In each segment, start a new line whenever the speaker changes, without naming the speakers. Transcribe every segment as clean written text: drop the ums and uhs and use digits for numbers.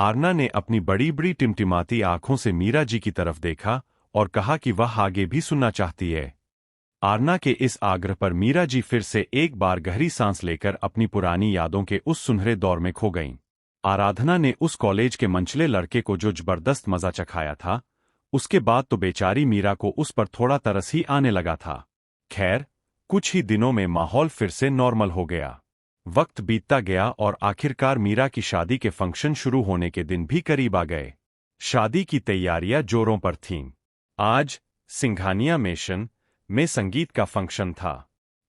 आरना ने अपनी बड़ी बड़ी टिमटिमाती आंखों से मीरा जी की तरफ देखा और कहा कि वह आगे भी सुनना चाहती है। आरना के इस आग्रह पर मीरा जी फिर से एक बार गहरी सांस लेकर अपनी पुरानी यादों के उस सुनहरे दौर में खो गईं। आराधना ने उस कॉलेज के मंचले लड़के को जो जबरदस्त मजा चखाया था, उसके बाद तो बेचारी मीरा को उस पर थोड़ा तरस ही आने लगा था। खैर, कुछ ही दिनों में माहौल फिर से नॉर्मल हो गया। वक्त बीतता गया और आखिरकार मीरा की शादी के फंक्शन शुरू होने के दिन भी करीब आ गए। शादी की तैयारियां जोरों पर थीं। आज सिंघानिया मिशन में संगीत का फंक्शन था।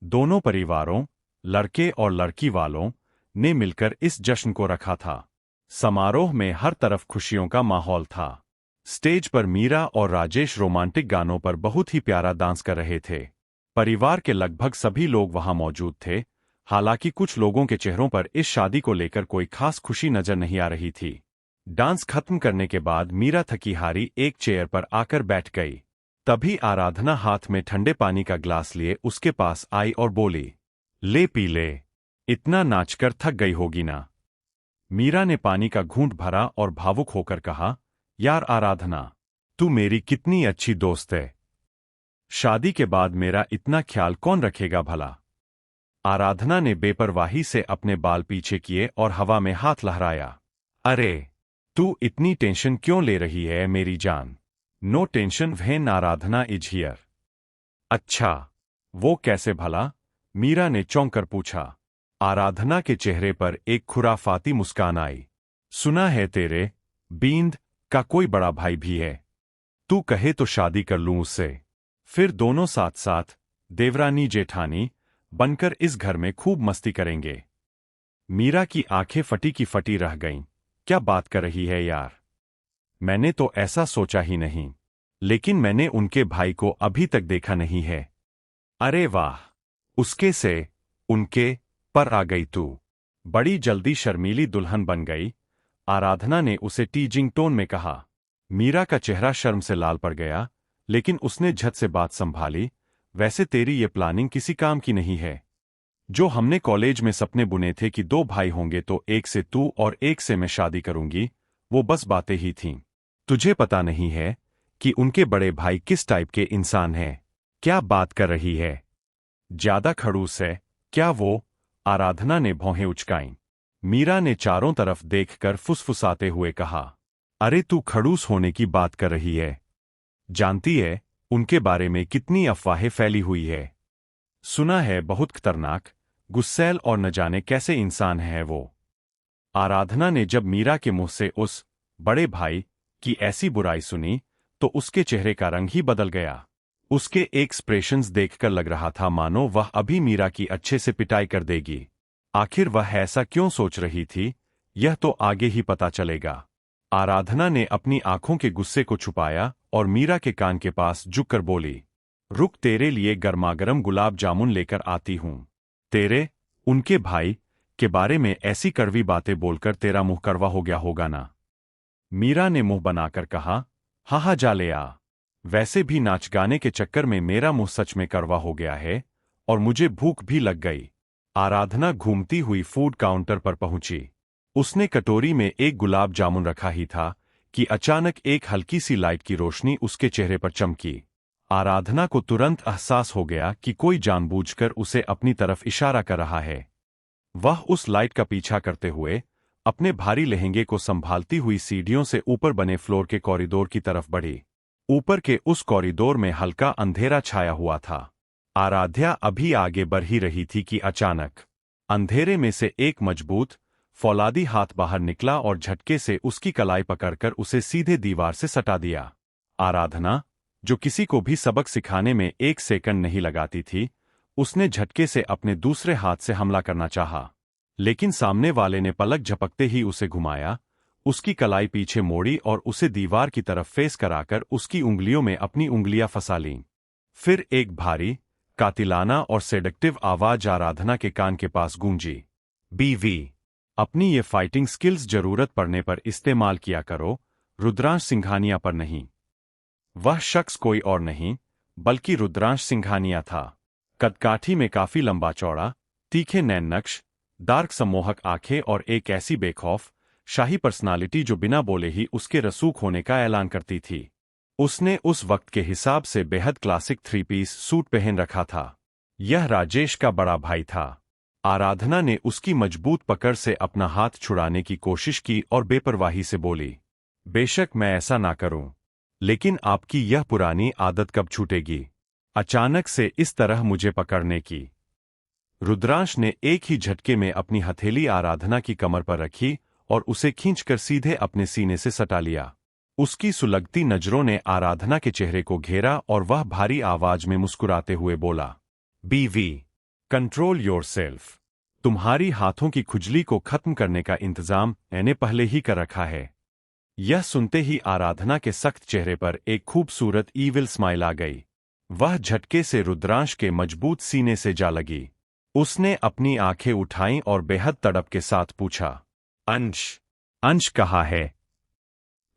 दोनों परिवारों, लड़के और लड़की वालों, ने मिलकर इस जश्न को रखा था। समारोह में हर तरफ खुशियों का माहौल था। स्टेज पर मीरा और राजेश रोमांटिक गानों पर बहुत ही प्यारा डांस कर रहे थे। परिवार के लगभग सभी लोग वहां मौजूद थे। हालांकि कुछ लोगों के चेहरों पर इस शादी को लेकर कोई खास खुशी नजर नहीं आ रही थी। डांस खत्म करने के बाद मीरा थकी हारी एक चेयर पर आकर बैठ गई। तभी आराधना हाथ में ठंडे पानी का ग्लास लिए उसके पास आई और बोली, ले पी ले, इतना नाचकर थक गई होगी ना। मीरा ने पानी का घूंट भरा और भावुक होकर कहा, यार आराधना, तू मेरी कितनी अच्छी दोस्त है। शादी के बाद मेरा इतना ख्याल कौन रखेगा भला। आराधना ने बेपरवाही से अपने बाल पीछे किए और हवा में हाथ लहराया। अरे, तू इतनी टेंशन क्यों ले रही है मेरी जान। No tension when Aradhana is here. अच्छा, वो कैसे भला? मीरा ने चौंक कर पूछा। आराधना के चेहरे पर एक खुराफाती मुस्कान आई। सुना है तेरे बींद का कोई बड़ा भाई भी है। तू कहे तो शादी कर लूं उससे। फिर दोनों साथ साथ देवरानी जेठानी बनकर इस घर में खूब मस्ती करेंगे। मीरा की आंखें फटी की फटी रह गईं। क्या बात कर रही है यार? मैंने तो ऐसा सोचा ही नहीं। लेकिन मैंने उनके भाई को अभी तक देखा नहीं है। अरे वाह, उसके से उनके पर आ गई तू। बड़ी जल्दी शर्मीली दुल्हन बन गई, आराधना ने उसे टीजिंग टोन में कहा। मीरा का चेहरा शर्म से लाल पड़ गया, लेकिन उसने झट से बात संभाली। वैसे तेरी ये प्लानिंग किसी काम की नहीं है। जो हमने कॉलेज में सपने बुने थे कि दो भाई होंगे तो एक से तू और एक से मैं शादी करूंगी, वो बस बातें ही थीं। तुझे पता नहीं है कि उनके बड़े भाई किस टाइप के इंसान हैं। क्या बात कर रही है? ज्यादा खड़ूस है क्या वो? आराधना ने भौहें उचकाईं। मीरा ने चारों तरफ देखकर फुसफुसाते हुए कहा, अरे तू खड़ूस होने की बात कर रही है? जानती है उनके बारे में कितनी अफवाहें फैली हुई है। सुना है बहुत खतरनाक, गुस्सैल और न जाने कैसे इंसान है वो। आराधना ने जब मीरा के मुंह से उस बड़े भाई की ऐसी बुराई सुनी तो उसके चेहरे का रंग ही बदल गया। उसके एक्सप्रेशंस देखकर लग रहा था मानो वह अभी मीरा की अच्छे से पिटाई कर देगी। आखिर वह ऐसा क्यों सोच रही थी, यह तो आगे ही पता चलेगा। आराधना ने अपनी आंखों के गुस्से को छुपाया और मीरा के कान के पास झुककर बोली, रुक, तेरे लिए गर्मागर्म गुलाब जामुन लेकर आती हूं। तेरे उनके भाई के बारे में ऐसी कड़वी बातें बोलकर तेरा मुंह कड़वा हो गया होगा ना। मीरा ने मुंह बनाकर कहा, हाँ जा ले आ। वैसे भी नाच गाने के चक्कर में मेरा मुंह सच में कड़वा हो गया है और मुझे भूख भी लग गई। आराधना घूमती हुई फूड काउंटर पर पहुंची। उसने कटोरी में एक गुलाब जामुन रखा ही था कि अचानक एक हल्की सी लाइट की रोशनी उसके चेहरे पर चमकी। आराधना को तुरंत एहसास हो गया कि कोई जानबूझकर उसे अपनी तरफ इशारा कर रहा है। वह उस लाइट का पीछा करते हुए अपने भारी लहंगे को संभालती हुई सीढ़ियों से ऊपर बने फ्लोर के कॉरिडोर की तरफ बढ़ी। ऊपर के उस कॉरिडोर में हल्का अंधेरा छाया हुआ था। आराध्या अभी आगे बढ़ ही रही थी कि अचानक अंधेरे में से एक मजबूत फौलादी हाथ बाहर निकला और झटके से उसकी कलाई पकड़कर उसे सीधे दीवार से सटा दिया। आराधना, जो किसी को भी सबक सिखाने में एक सेकंड नहीं लगाती थी, उसने झटके से अपने दूसरे हाथ से हमला करना चाहा, लेकिन सामने वाले ने पलक झपकते ही उसे घुमाया, उसकी कलाई पीछे मोड़ी और उसे दीवार की तरफ फेस कराकर उसकी उंगलियों में अपनी उंगलियां फंसा लीं। फिर एक भारी, कातिलाना और सेडक्टिव आवाज आराधना के कान के पास गूंजी, बीवी, अपनी ये फाइटिंग स्किल्स जरूरत पड़ने पर इस्तेमाल किया करो, रुद्रांश सिंघानिया पर नहीं। वह शख्स कोई और नहीं बल्कि रुद्रांश सिंघानिया था। कदकाठी में काफी लंबा चौड़ा, तीखे नैन नक्श, डार्क सम्मोहक आंखें और एक ऐसी बेखौफ शाही पर्सनालिटी जो बिना बोले ही उसके रसूख होने का ऐलान करती थी। उसने उस वक्त के हिसाब से बेहद क्लासिक 3 पीस सूट पहन रखा था। यह राजेश का बड़ा भाई था। आराधना ने उसकी मजबूत पकड़ से अपना हाथ छुड़ाने की कोशिश की और बेपरवाही से बोली, बेशक मैं ऐसा ना करूं, लेकिन आपकी यह पुरानी आदत कब छूटेगी, अचानक से इस तरह मुझे पकड़ने की। रुद्रांश ने एक ही झटके में अपनी हथेली आराधना की कमर पर रखी और उसे खींचकर सीधे अपने सीने से सटा लिया। उसकी सुलगती नजरों ने आराधना के चेहरे को घेरा और वह भारी आवाज में मुस्कुराते हुए बोला, बीवी, कंट्रोल योरसेल्फ। तुम्हारी हाथों की खुजली को खत्म करने का इंतजाम मैंने पहले ही कर रखा है। यह सुनते ही आराधना के सख्त चेहरे पर एक खूबसूरत ईविल स्माइल आ गई। वह झटके से रुद्रांश के मजबूत सीने से जा लगी। उसने अपनी आंखें उठाईं और बेहद तड़प के साथ पूछा, अंश, अंश कहाँ है?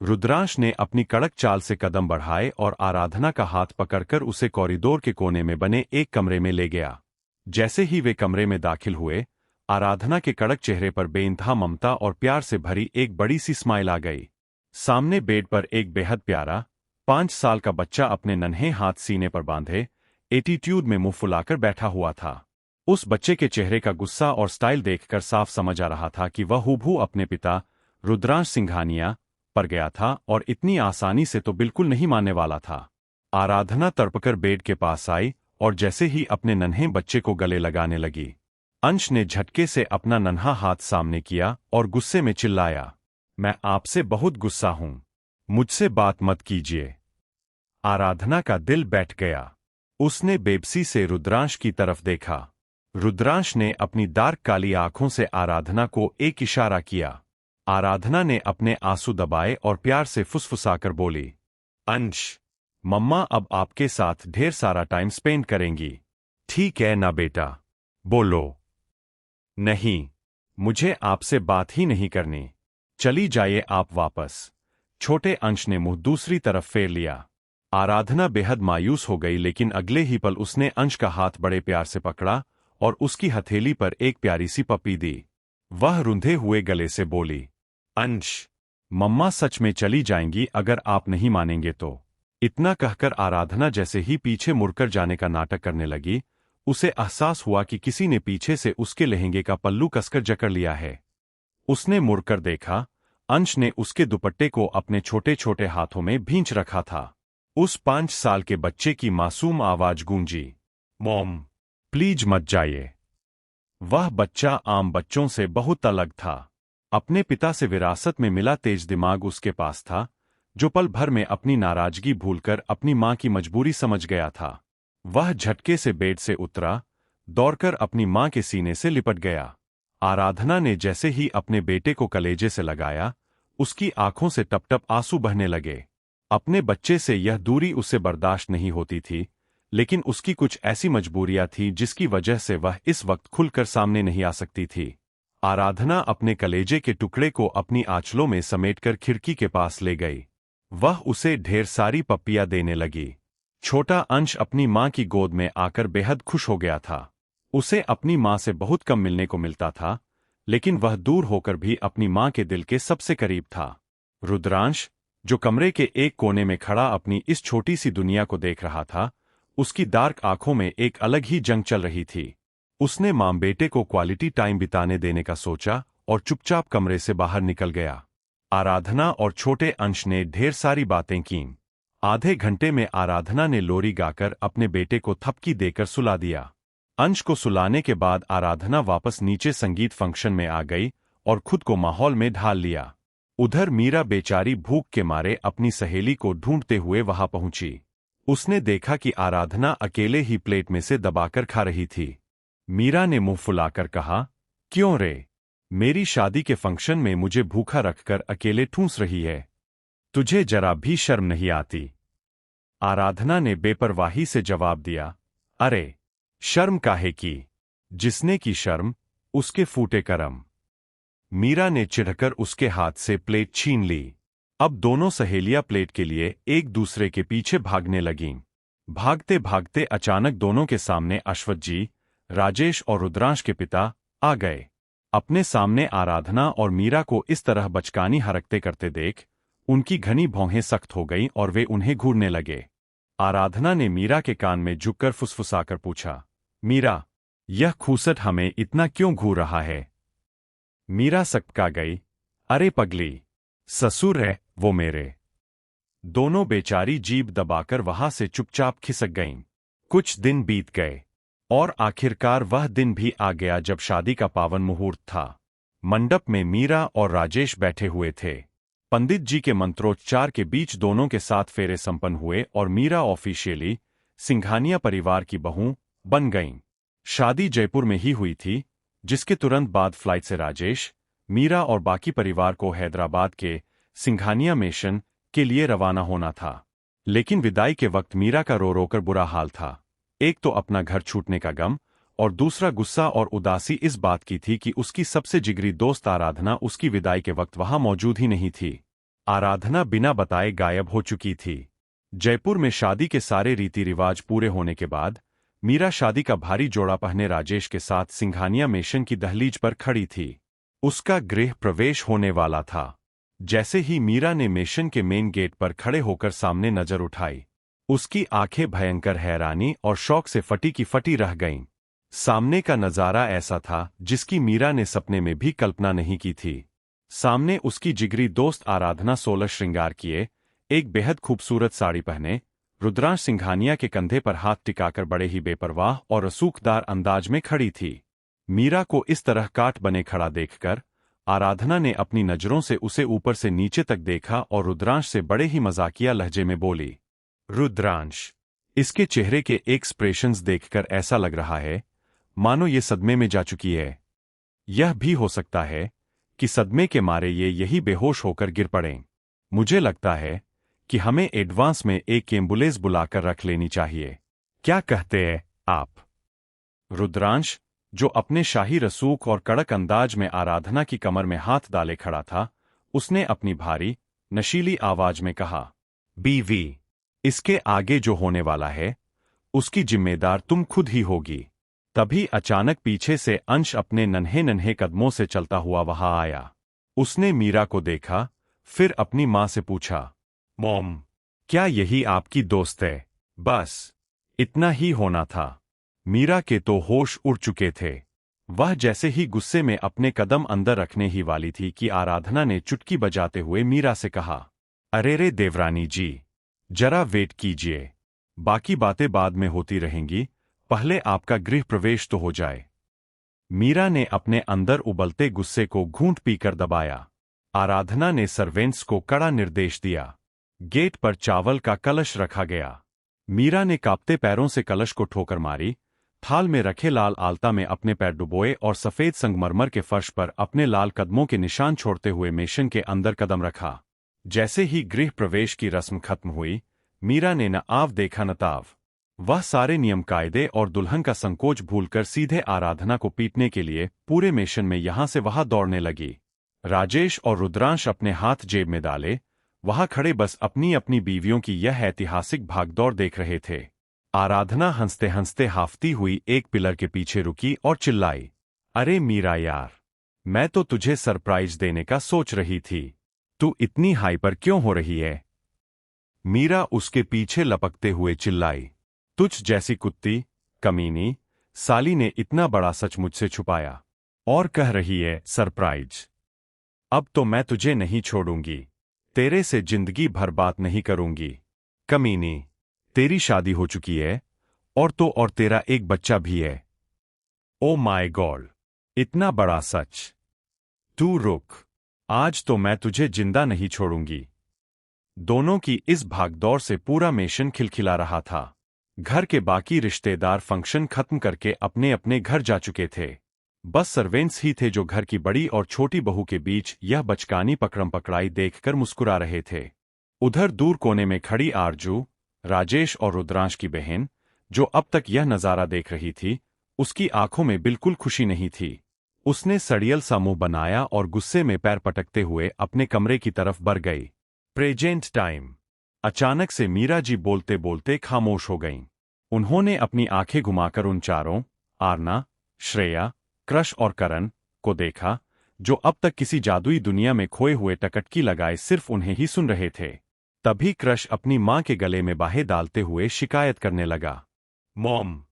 रुद्रांश ने अपनी कड़क चाल से कदम बढ़ाए और आराधना का हाथ पकड़कर उसे कॉरिडोर के कोने में बने एक कमरे में ले गया। जैसे ही वे कमरे में दाखिल हुए, आराधना के कड़क चेहरे पर बेइंतहा ममता और प्यार से भरी एक बड़ी सी स्माइल आ गई। सामने बेड पर एक बेहद प्यारा 5 साल का बच्चा अपने नन्हे हाथ सीने पर बांधे एटीट्यूड में मुंह फुलाकर बैठा हुआ था। उस बच्चे के चेहरे का गुस्सा और स्टाइल देखकर साफ समझ आ रहा था कि वह हूबहू अपने पिता रुद्रांश सिंघानिया पर गया था और इतनी आसानी से तो बिल्कुल नहीं मानने वाला था। आराधना तड़पकर बेड के पास आई और जैसे ही अपने नन्हे बच्चे को गले लगाने लगी, अंश ने झटके से अपना नन्हा हाथ सामने किया और गुस्से में चिल्लाया, मैं आपसे बहुत गुस्सा हूं, मुझसे बात मत कीजिए। आराधना का दिल बैठ गया। उसने बेबसी से रुद्रांश की तरफ देखा। रुद्रांश ने अपनी डार्क काली आंखों से आराधना को एक इशारा किया। आराधना ने अपने आंसू दबाए और प्यार से फुसफुसाकर बोली, अंश, मम्मा अब आपके साथ ढेर सारा टाइम स्पेंड करेंगी, ठीक है ना बेटा? बोलो। नहीं, मुझे आपसे बात ही नहीं करनी, चली जाइए आप वापस। छोटे अंश ने मुंह दूसरी तरफ फेर लिया। आराधना बेहद मायूस हो गई, लेकिन अगले ही पल उसने अंश का हाथ बड़े प्यार से पकड़ा और उसकी हथेली पर एक प्यारी सी पप्पी दी। वह रुंधे हुए गले से बोली, अंश, मम्मा सच में चली जाएंगी अगर आप नहीं मानेंगे तो। इतना कहकर आराधना जैसे ही पीछे मुड़कर जाने का नाटक करने लगी, उसे एहसास हुआ कि किसी ने पीछे से उसके लहंगे का पल्लू कसकर जकड़ लिया है। उसने मुड़कर देखा, अंश ने उसके दुपट्टे को अपने छोटे छोटे हाथों में भींच रखा था। उस 5 साल के बच्चे की मासूम आवाज गूंजी, मॉम, प्लीज मत जाइए। वह बच्चा आम बच्चों से बहुत अलग था। अपने पिता से विरासत में मिला तेज दिमाग उसके पास था, जो पल भर में अपनी नाराजगी भूलकर अपनी मां की मजबूरी समझ गया था। वह झटके से बेड से उतरा, दौड़कर अपनी मां के सीने से लिपट गया। आराधना ने जैसे ही अपने बेटे को कलेजे से लगाया, उसकी आंखों से टप-टप आंसू बहने लगे। अपने बच्चे से यह दूरी उसे बर्दाश्त नहीं होती थी, लेकिन उसकी कुछ ऐसी मजबूरियां थी जिसकी वजह से वह इस वक्त खुलकर सामने नहीं आ सकती थी। आराधना अपने कलेजे के टुकड़े को अपनी आंचलों में समेटकर खिड़की के पास ले गई। वह उसे ढेर सारी पप्पियां देने लगी। छोटा अंश अपनी मां की गोद में आकर बेहद खुश हो गया था। उसे अपनी मां से बहुत कम मिलने को मिलता था, लेकिन वह दूर होकर भी अपनी मां के दिल के सबसे करीब था। रुद्रांश, जो कमरे के एक कोने में खड़ा अपनी इस छोटी सी दुनिया को देख रहा था, उसकी डार्क आंखों में एक अलग ही जंग चल रही थी। उसने मां बेटे को क्वालिटी टाइम बिताने देने का सोचा और चुपचाप कमरे से बाहर निकल गया। आराधना और छोटे अंश ने ढेर सारी बातें कीं। आधे घंटे में आराधना ने लोरी गाकर अपने बेटे को थपकी देकर सुला दिया। अंश को सुलाने के बाद आराधना वापस नीचे संगीत फंक्शन में आ गई और खुद को माहौल में ढाल लिया। उधर मीरा बेचारी भूख के मारे अपनी सहेली को ढूंढते हुए वहां पहुंची। उसने देखा कि आराधना अकेले ही प्लेट में से दबाकर खा रही थी। मीरा ने मुंह फुलाकर कहा, क्यों रे, मेरी शादी के फंक्शन में मुझे भूखा रखकर अकेले ठूंस रही है? तुझे जरा भी शर्म नहीं आती? आराधना ने बेपरवाही से जवाब दिया, अरे शर्म काहे की, जिसने की शर्म उसके फूटे करम। मीरा ने चिढ़कर उसके हाथ से प्लेट छीन ली। अब दोनों सहेलियां प्लेट के लिए एक दूसरे के पीछे भागने लगीं। भागते भागते अचानक दोनों के सामने अश्वथ जी, राजेश और रुद्रांश के पिता आ गए। अपने सामने आराधना और मीरा को इस तरह बचकानी हरकतें करते देख उनकी घनी भौहें सख्त हो गईं और वे उन्हें घूरने लगे। आराधना ने मीरा के कान में झुककर फुसफुसाकर पूछा, मीरा, यह खूसट हमें इतना क्यों घूर रहा है? मीरा सकपका गई। अरे पगली, ससुर है वो मेरे। दोनों बेचारी जीभ दबाकर वहां से चुपचाप खिसक गईं। कुछ दिन बीत गए और आखिरकार वह दिन भी आ गया जब शादी का पावन मुहूर्त था। मंडप में मीरा और राजेश बैठे हुए थे। पंडित जी के मंत्रोच्चार के बीच दोनों के साथ फेरे संपन्न हुए और मीरा ऑफिशियली सिंघानिया परिवार की बहू बन गईं। शादी जयपुर में ही हुई थी, जिसके तुरंत बाद फ्लाइट से राजेश, मीरा और बाकी परिवार को हैदराबाद के सिंघानिया मिशन के लिए रवाना होना था। लेकिन विदाई के वक्त मीरा का रो रोकर बुरा हाल था। एक तो अपना घर छूटने का गम और दूसरा गुस्सा और उदासी इस बात की थी कि उसकी सबसे जिगरी दोस्त आराधना उसकी विदाई के वक्त वहां मौजूद ही नहीं थी। आराधना बिना बताए गायब हो चुकी थी। जयपुर में शादी के सारे रीति रिवाज पूरे होने के बाद मीरा शादी का भारी जोड़ा पहने राजेश के साथ सिंघानिया मिशन की दहलीज पर खड़ी थी। उसका गृह प्रवेश होने वाला था। जैसे ही मीरा ने मिशन के मेन गेट पर खड़े होकर सामने नजर उठाई, उसकी आंखें भयंकर हैरानी और शौक से फटी की फटी रह गईं। सामने का नजारा ऐसा था जिसकी मीरा ने सपने में भी कल्पना नहीं की थी। सामने उसकी जिगरी दोस्त आराधना 16 श्रृंगार किए, एक बेहद खूबसूरत साड़ी पहने, रुद्रांश सिंघानिया के कंधे पर हाथ टिकाकर बड़े ही बेपरवाह और रसूखदार अंदाज में खड़ी थी। मीरा को इस तरह काट बने खड़ा देखकर आराधना ने अपनी नजरों से उसे ऊपर से नीचे तक देखा और रुद्रांश से बड़े ही मजाकिया लहजे में बोली, रुद्रांश, इसके चेहरे के एक्सप्रेशंस देखकर ऐसा लग रहा है मानो ये सदमे में जा चुकी है। यह भी हो सकता है कि सदमे के मारे ये यही बेहोश होकर गिर पड़ें। मुझे लगता है कि हमें एडवांस में एक एम्बुलेंस बुलाकर रख लेनी चाहिए। क्या कहते हैं आप? रुद्रांश, जो अपने शाही रसूख और कड़क अंदाज में आराधना की कमर में हाथ डाले खड़ा था, उसने अपनी भारी, नशीली आवाज में कहा, बीवी, इसके आगे जो होने वाला है, उसकी जिम्मेदार तुम खुद ही होगी। तभी अचानक पीछे से अंश अपने नन्हे नन्हे कदमों से चलता हुआ वहां आया। उसने मीरा को देखा, फिर अपनी मां से पूछा, मॉम, क्या यही आपकी दोस्त है? बस इतना ही होना था। मीरा के तो होश उड़ चुके थे। वह जैसे ही गुस्से में अपने कदम अंदर रखने ही वाली थी कि आराधना ने चुटकी बजाते हुए मीरा से कहा, अरे रे देवरानी जी, जरा वेट कीजिए, बाकी बातें बाद में होती रहेंगी, पहले आपका गृह प्रवेश तो हो जाए। मीरा ने अपने अंदर उबलते गुस्से को घूंट पीकर दबाया। आराधना ने सर्वेंट्स को कड़ा निर्देश दिया। गेट पर चावल का कलश रखा गया। मीरा ने कांपते पैरों से कलश को ठोकर मारी, थाल में रखे लाल आलता में अपने पैर डुबोए और सफेद संगमरमर के फर्श पर अपने लाल कदमों के निशान छोड़ते हुए मिशन के अंदर कदम रखा। जैसे ही गृह प्रवेश की रस्म खत्म हुई, मीरा ने न आव देखा न ताव। वह सारे नियम कायदे और दुल्हन का संकोच भूलकर सीधे आराधना को पीटने के लिए पूरे मिशन में यहां से वहां दौड़ने लगी। राजेश और रुद्रांश अपने हाथ जेब में डाले वहां खड़े बस अपनी अपनी बीवियों की यह ऐतिहासिक भागदौड़ देख रहे थे। आराधना हंसते हंसते हाफती हुई एक पिलर के पीछे रुकी और चिल्लाई, अरे मीरा यार, मैं तो तुझे सरप्राइज देने का सोच रही थी, तू इतनी हाइपर क्यों हो रही है? मीरा उसके पीछे लपकते हुए चिल्लाई, तुझ जैसी कुत्ती, कमीनी, साली ने इतना बड़ा सच मुझसे छुपाया और कह रही है सरप्राइज। अब तो मैं तुझे नहीं छोड़ूंगी, तेरे से जिंदगी भर बात नहीं करूंगी। कमीनी, तेरी शादी हो चुकी है और तेरा एक बच्चा भी है। ओ माय गॉड, इतना बड़ा सच। तू रुक, आज तो मैं तुझे जिंदा नहीं छोड़ूंगी। दोनों की इस भागदौड़ से पूरा मिशन खिलखिला रहा था। घर के बाकी रिश्तेदार फंक्शन खत्म करके अपने अपने घर जा चुके थे। बस सर्वेंट्स ही थे जो घर की बड़ी और छोटी बहू के बीच यह बचकानी पकड़म पकड़ाई देखकर मुस्कुरा रहे थे। उधर दूर कोने में खड़ी आरजू, राजेश और रुद्रांश की बहन, जो अब तक यह नजारा देख रही थी, उसकी आंखों में बिल्कुल खुशी नहीं थी। उसने सड़ियल सा मुंह बनाया और गुस्से में पैर पटकते हुए अपने कमरे की तरफ बढ़ गई। Present time. अचानक से मीरा जी बोलते बोलते खामोश हो गईं। उन्होंने अपनी आंखें घुमाकर उन चारों, आरना, श्रेया, क्रश और करण को देखा, जो अब तक किसी जादुई दुनिया में खोए हुए टकटकी लगाए सिर्फ उन्हें ही सुन रहे थे। तभी क्रश अपनी मां के गले में बाहें डालते हुए शिकायत करने लगा। मॉम,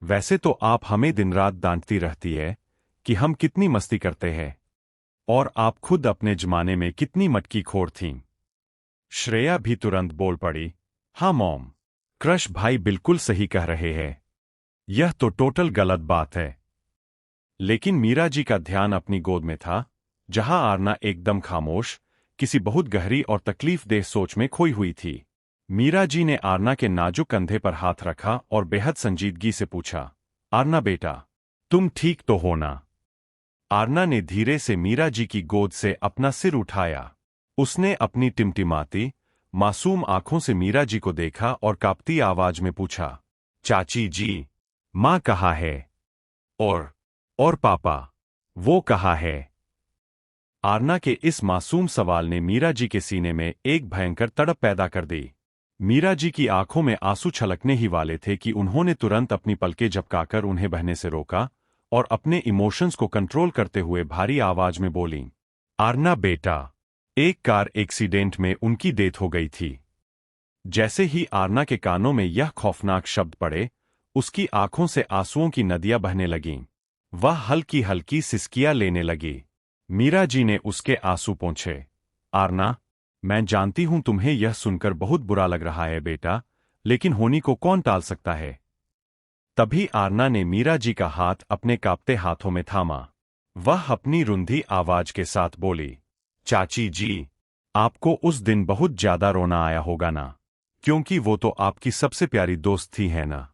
वैसे तो आप हमें दिन रात डांटती रहती है कि हम कितनी मस्ती करते हैं, और आप खुद अपने जमाने में कितनी मटकी खोर थीं। श्रेया भी तुरंत बोल पड़ी, हाँ मॉम, क्रश भाई बिल्कुल सही कह रहे हैं। यह तो टोटल गलत बात है। लेकिन मीरा जी का ध्यान अपनी गोद में था, जहां आरना एकदम खामोश, किसी बहुत गहरी और तकलीफदेह सोच में खोई हुई थी। मीरा जी ने आरना के नाजुक कंधे पर हाथ रखा और बेहद संजीदगी से पूछा, आरना बेटा, तुम ठीक तो हो ना? आरना ने धीरे से मीरा जी की गोद से अपना सिर उठाया। उसने अपनी टिमटिमाती, मासूम आंखों से मीरा जी को देखा और कांपती आवाज में पूछा, चाची जी, मां कहाँ है? और पापा, वो कहाँ है? आरना के इस मासूम सवाल ने मीरा जी के सीने में एक भयंकर तड़प पैदा कर दी। मीरा जी की आंखों में आंसू छलकने ही वाले थे कि उन्होंने तुरंत अपनी पलकें झपकाकर उन्हें बहने से रोका और अपने इमोशंस को कंट्रोल करते हुए भारी आवाज में बोलीं, आरना बेटा, एक कार एक्सीडेंट में उनकी डेथ हो गई थी। जैसे ही आरना के कानों में यह खौफनाक शब्द पड़े, उसकी आंखों से आंसुओं की नदियां बहने लगीं। वह हल्की हल्की सिसकियां लेने लगी। मीरा जी ने उसके आंसू पोंछे। आरना, मैं जानती हूं तुम्हें यह सुनकर बहुत बुरा लग रहा है बेटा, लेकिन होनी को कौन टाल सकता है? तभी आरना ने मीरा जी का हाथ अपने कांपते हाथों में थामा। वह अपनी रुंधी आवाज के साथ बोली, चाची जी, आपको उस दिन बहुत ज्यादा रोना आया होगा ना, क्योंकि वो तो आपकी सबसे प्यारी दोस्त थी, है ना?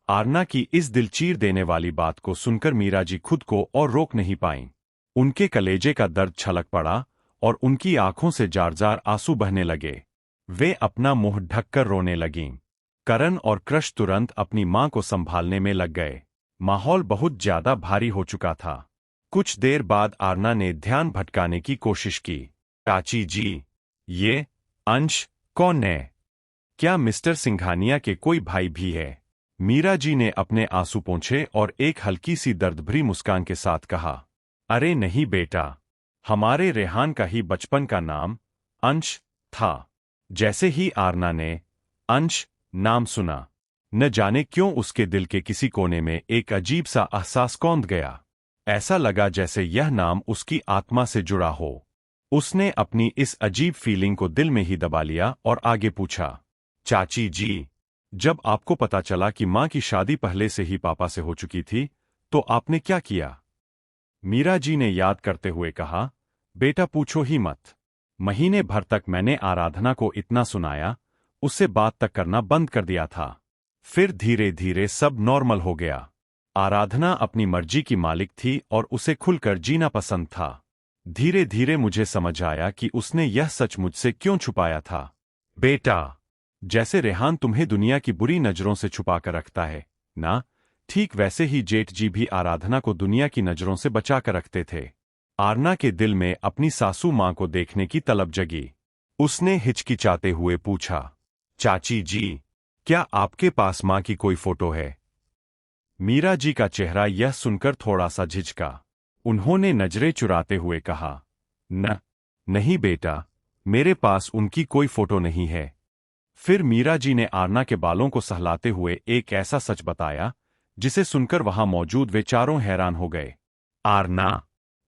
आरना की इस दिल चीर देने वाली बात को सुनकर मीरा जी खुद को और रोक नहीं पाईं। उनके कलेजे का दर्द छलक पड़ा और उनकी आंखों से जार जार आंसू बहने लगे। वे अपना मुंह ढककर रोने लगीं। करण और क्रश तुरंत अपनी मां को संभालने में लग गए। माहौल बहुत ज्यादा भारी हो चुका था। कुछ देर बाद आरना ने ध्यान भटकाने की कोशिश की। चाची जी, ये अंश कौन है? क्या मिस्टर सिंघानिया के कोई भाई भी है? मीरा जी ने अपने आंसू पोंछे और एक हल्की सी दर्दभरी मुस्कान के साथ कहा, अरे नहीं बेटा, हमारे रेहान का ही बचपन का नाम अंश था। जैसे ही आरना ने अंश नाम सुना, न जाने क्यों उसके दिल के किसी कोने में एक अजीब सा एहसास कौंध गया। ऐसा लगा जैसे यह नाम उसकी आत्मा से जुड़ा हो। उसने अपनी इस अजीब फीलिंग को दिल में ही दबा लिया और आगे पूछा, चाची जी, जब आपको पता चला कि मां की शादी पहले से ही पापा से हो चुकी थी, तो आपने क्या किया? मीरा जी ने याद करते हुए कहा, बेटा पूछो ही मत। महीने भर तक मैंने आराधना को इतना सुनाया, उससे बात तक करना बंद कर दिया था। फिर धीरे धीरे सब नॉर्मल हो गया। आराधना अपनी मर्जी की मालिक थी और उसे खुलकर जीना पसंद था। धीरे धीरे मुझे समझ आया कि उसने यह सच मुझसे क्यों छुपाया था। बेटा, जैसे रेहान तुम्हें दुनिया की बुरी नजरों से छुपा कर रखता है ना, ठीक वैसे ही जेठ जी भी आराधना को दुनिया की नजरों से बचा कर रखते थे। आरना के दिल में अपनी सासू मां को देखने की तलब जगी। उसने हिचकिचाते हुए पूछा, चाची जी, क्या आपके पास मां की कोई फोटो है? मीरा जी का चेहरा यह सुनकर थोड़ा सा झिझका। उन्होंने नजरें चुराते हुए कहा, नहीं बेटा, मेरे पास उनकी कोई फोटो नहीं है। फिर मीरा जी ने आरना के बालों को सहलाते हुए एक ऐसा सच बताया जिसे सुनकर वहां मौजूद वे चारों हैरान हो गए। आरना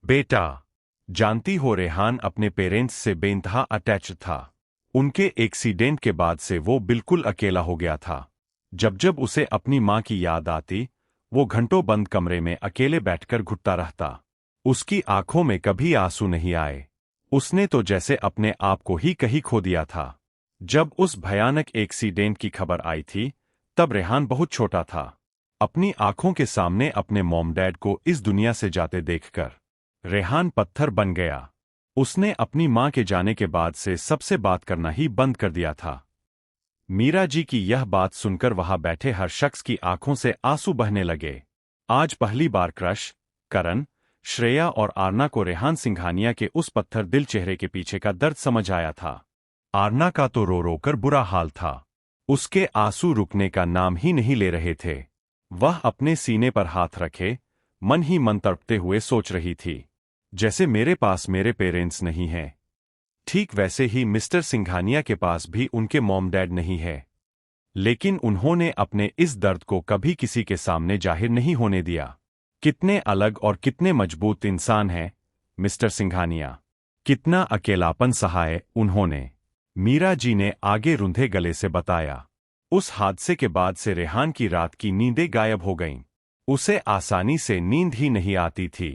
बेटा, जानती हो रेहान अपने पेरेंट्स से बेइंतहा अटैच्ड था। उनके एक्सीडेंट के बाद से वो बिल्कुल अकेला हो गया था। जब जब उसे अपनी मां की याद आती, वो घंटों बंद कमरे में अकेले बैठकर घुटता रहता। उसकी आंखों में कभी आंसू नहीं आए। उसने तो जैसे अपने आप को ही कहीं खो दिया था। जब उस भयानक एक्सीडेंट की खबर आई थी, तब रेहान बहुत छोटा था। अपनी आंखों के सामने अपने मॉम डैड को इस दुनिया से जाते देखकर रेहान पत्थर बन गया। उसने अपनी मां के जाने के बाद से सबसे बात करना ही बंद कर दिया था। मीरा जी की यह बात सुनकर वहां बैठे हर शख्स की आंखों से आंसू बहने लगे। आज पहली बार क्रश, करण, श्रेया और आरना को रेहान सिंघानिया के उस पत्थर दिल चेहरे के पीछे का दर्द समझ आया था। आरना का तो रो रोकर बुरा हाल था। उसके आंसू रुकने का नाम ही नहीं ले रहे थे। वह अपने सीने पर हाथ रखे, मन ही मन तड़पते हुए सोच रही थी, जैसे मेरे पास मेरे पेरेंट्स नहीं हैं, ठीक वैसे ही मिस्टर सिंघानिया के पास भी उनके मॉम डैड नहीं है। लेकिन उन्होंने अपने इस दर्द को कभी किसी के सामने जाहिर नहीं होने दिया। कितने अलग और कितने मजबूत इंसान हैं मिस्टर सिंघानिया। कितना अकेलापन सहा है उन्होंने। मीरा जी ने आगे रुंधे गले से बताया। उस हादसे के बाद से रेहान की रात की नींदें गायब हो गईं। उसे आसानी से नींद ही नहीं आती थी।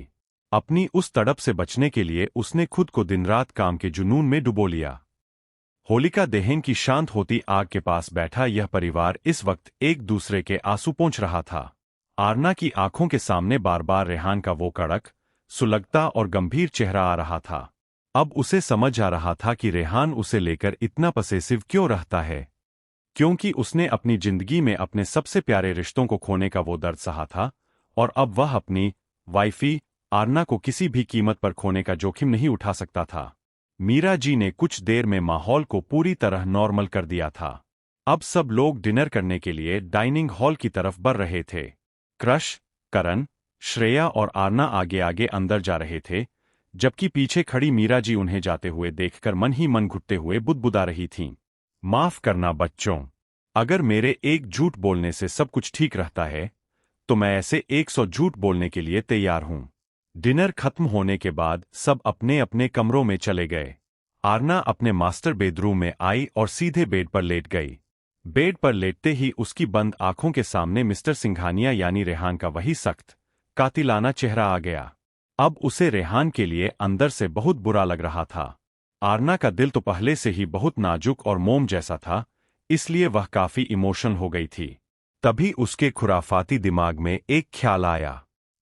अपनी उस तड़प से बचने के लिए उसने खुद को दिन रात काम के जुनून में डुबो लिया। होलिका दहन की शांत होती आग के पास बैठा यह परिवार इस वक्त एक दूसरे के आंसू पोंछ रहा था। आरना की आंखों के सामने बार बार रेहान का वो कड़क, सुलगता और गंभीर चेहरा आ रहा था। अब उसे समझ आ रहा था कि रेहान उसे लेकर इतना पसेसिव क्यों रहता है, क्योंकि उसने अपनी जिंदगी में अपने सबसे प्यारे रिश्तों को खोने का वो दर्द सहा था, और अब वह अपनी वाइफी आरना को किसी भी कीमत पर खोने का जोखिम नहीं उठा सकता था। मीरा जी ने कुछ देर में माहौल को पूरी तरह नॉर्मल कर दिया था। अब सब लोग डिनर करने के लिए डाइनिंग हॉल की तरफ बढ़ रहे थे। क्रश, करण, श्रेया और आरना आगे आगे अंदर जा रहे थे, जबकि पीछे खड़ी मीरा जी उन्हें जाते हुए देखकर मन ही मन घुटते हुए बुदबुदा रही थीं। माफ करना बच्चों, अगर मेरे एक झूठ बोलने से सब कुछ ठीक रहता है, तो मैं ऐसे 100 झूठ बोलने के लिए तैयार हूं। डिनर खत्म होने के बाद सब अपने अपने कमरों में चले गए। आरना अपने मास्टर बेडरूम में आई और सीधे बेड पर लेट गई। बेड पर लेटते ही उसकी बंद आंखों के सामने मिस्टर सिंघानिया यानी रेहान का वही सख्त, कातिलाना चेहरा आ गया। अब उसे रेहान के लिए अंदर से बहुत बुरा लग रहा था। आरना का दिल तो पहले से ही बहुत नाजुक और मोम जैसा था, इसलिए वह काफी इमोशनल हो गई थी। तभी उसके खुराफाती दिमाग में एक ख्याल आया।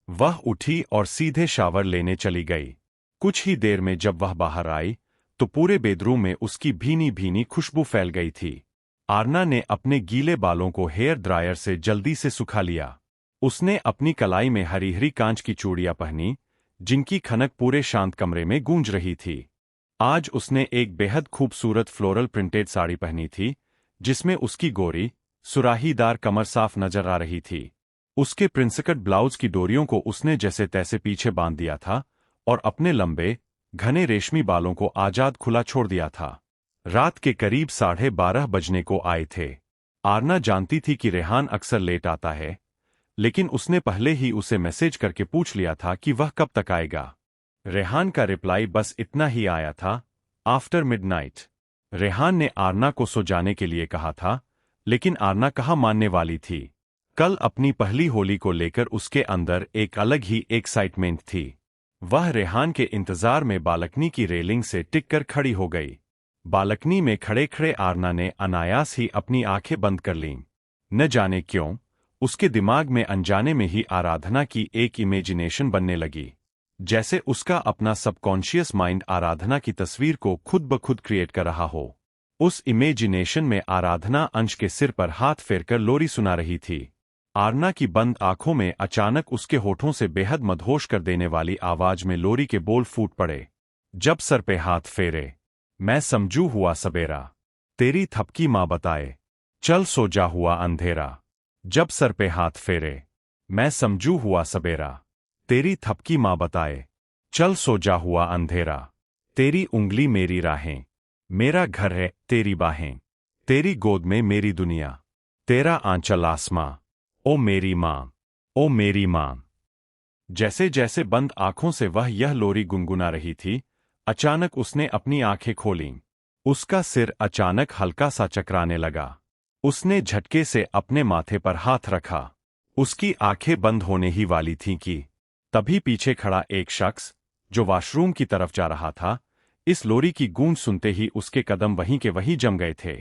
वह उठी और सीधे शावर लेने चली गई। कुछ ही देर में जब वह बाहर आई, तो पूरे बेडरूम में उसकी भीनी भीनी खुशबू फैल गई थी। आरना ने अपने गीले बालों को हेयर ड्रायर से जल्दी से सुखा लिया। उसने अपनी कलाई में हरी हरी कांच की चूड़ियां पहनी, जिनकी खनक पूरे शांत कमरे में गूंज रही थी। आज उसने एक बेहद खूबसूरत फ्लोरल प्रिंटेड साड़ी पहनी थी, जिसमें उसकी गोरी, सुराहीदार कमर साफ नजर आ रही थी। उसके प्रिंसकट ब्लाउज की डोरियों को उसने जैसे तैसे पीछे बांध दिया था और अपने लंबे, घने रेशमी बालों को आजाद खुला छोड़ दिया था। रात के करीब 12:30 बजने को आए थे। आरना जानती थी कि रेहान अक्सर लेट आता है, लेकिन उसने पहले ही उसे मैसेज करके पूछ लिया था कि वह कब तक आएगा। रेहान का रिप्लाई बस इतना ही आया था, आफ्टर मिडनाइट। रेहान ने आरना को सो जाने के लिए कहा था, लेकिन आरना कहाँ मानने वाली थी। कल अपनी पहली होली को लेकर उसके अंदर एक अलग ही एक्साइटमेंट थी। वह रेहान के इंतजार में बालकनी की रेलिंग से टिककर खड़ी हो गई। बालकनी में खड़े खड़े आरना ने अनायास ही अपनी आंखें बंद कर लीं। न जाने क्यों, उसके दिमाग में अनजाने में ही आराधना की एक इमेजिनेशन बनने लगी, जैसे उसका अपना सबकॉन्शियस माइंड आराधना की तस्वीर को खुद ब खुद क्रिएट कर रहा हो। उस इमेजिनेशन में आराधना अंश के सिर पर हाथ फेरकर लोरी सुना रही थी। आरना की बंद आंखों में अचानक उसके होठों से बेहद मदहोश कर देने वाली आवाज में लोरी के बोल फूट पड़े। जब सर पे हाथ फेरे, मैं समझू हुआ सबेरा, तेरी थपकी माँ बताए, चल सो जा हुआ अंधेरा। जब सर पे हाथ फेरे, मैं समझू हुआ सबेरा, तेरी थपकी माँ बताए, चल सो जा हुआ अंधेरा। तेरी उंगली मेरी राहें, मेरा घर है तेरी बाहें, तेरी गोद में मेरी दुनिया, तेरा आंचल आसमां, ओ मेरी माँ, ओ मेरी माँ। जैसे जैसे बंद आंखों से वह यह लोरी गुनगुना रही थी, अचानक उसने अपनी आंखें खोलीं। उसका सिर अचानक हल्का सा चकराने लगा। उसने झटके से अपने माथे पर हाथ रखा। उसकी आंखें बंद होने ही वाली थीं कि तभी पीछे खड़ा एक शख्स, जो वॉशरूम की तरफ जा रहा था, इस लोरी की गूंज सुनते ही उसके कदम वहीं के वहीं जम गए थे।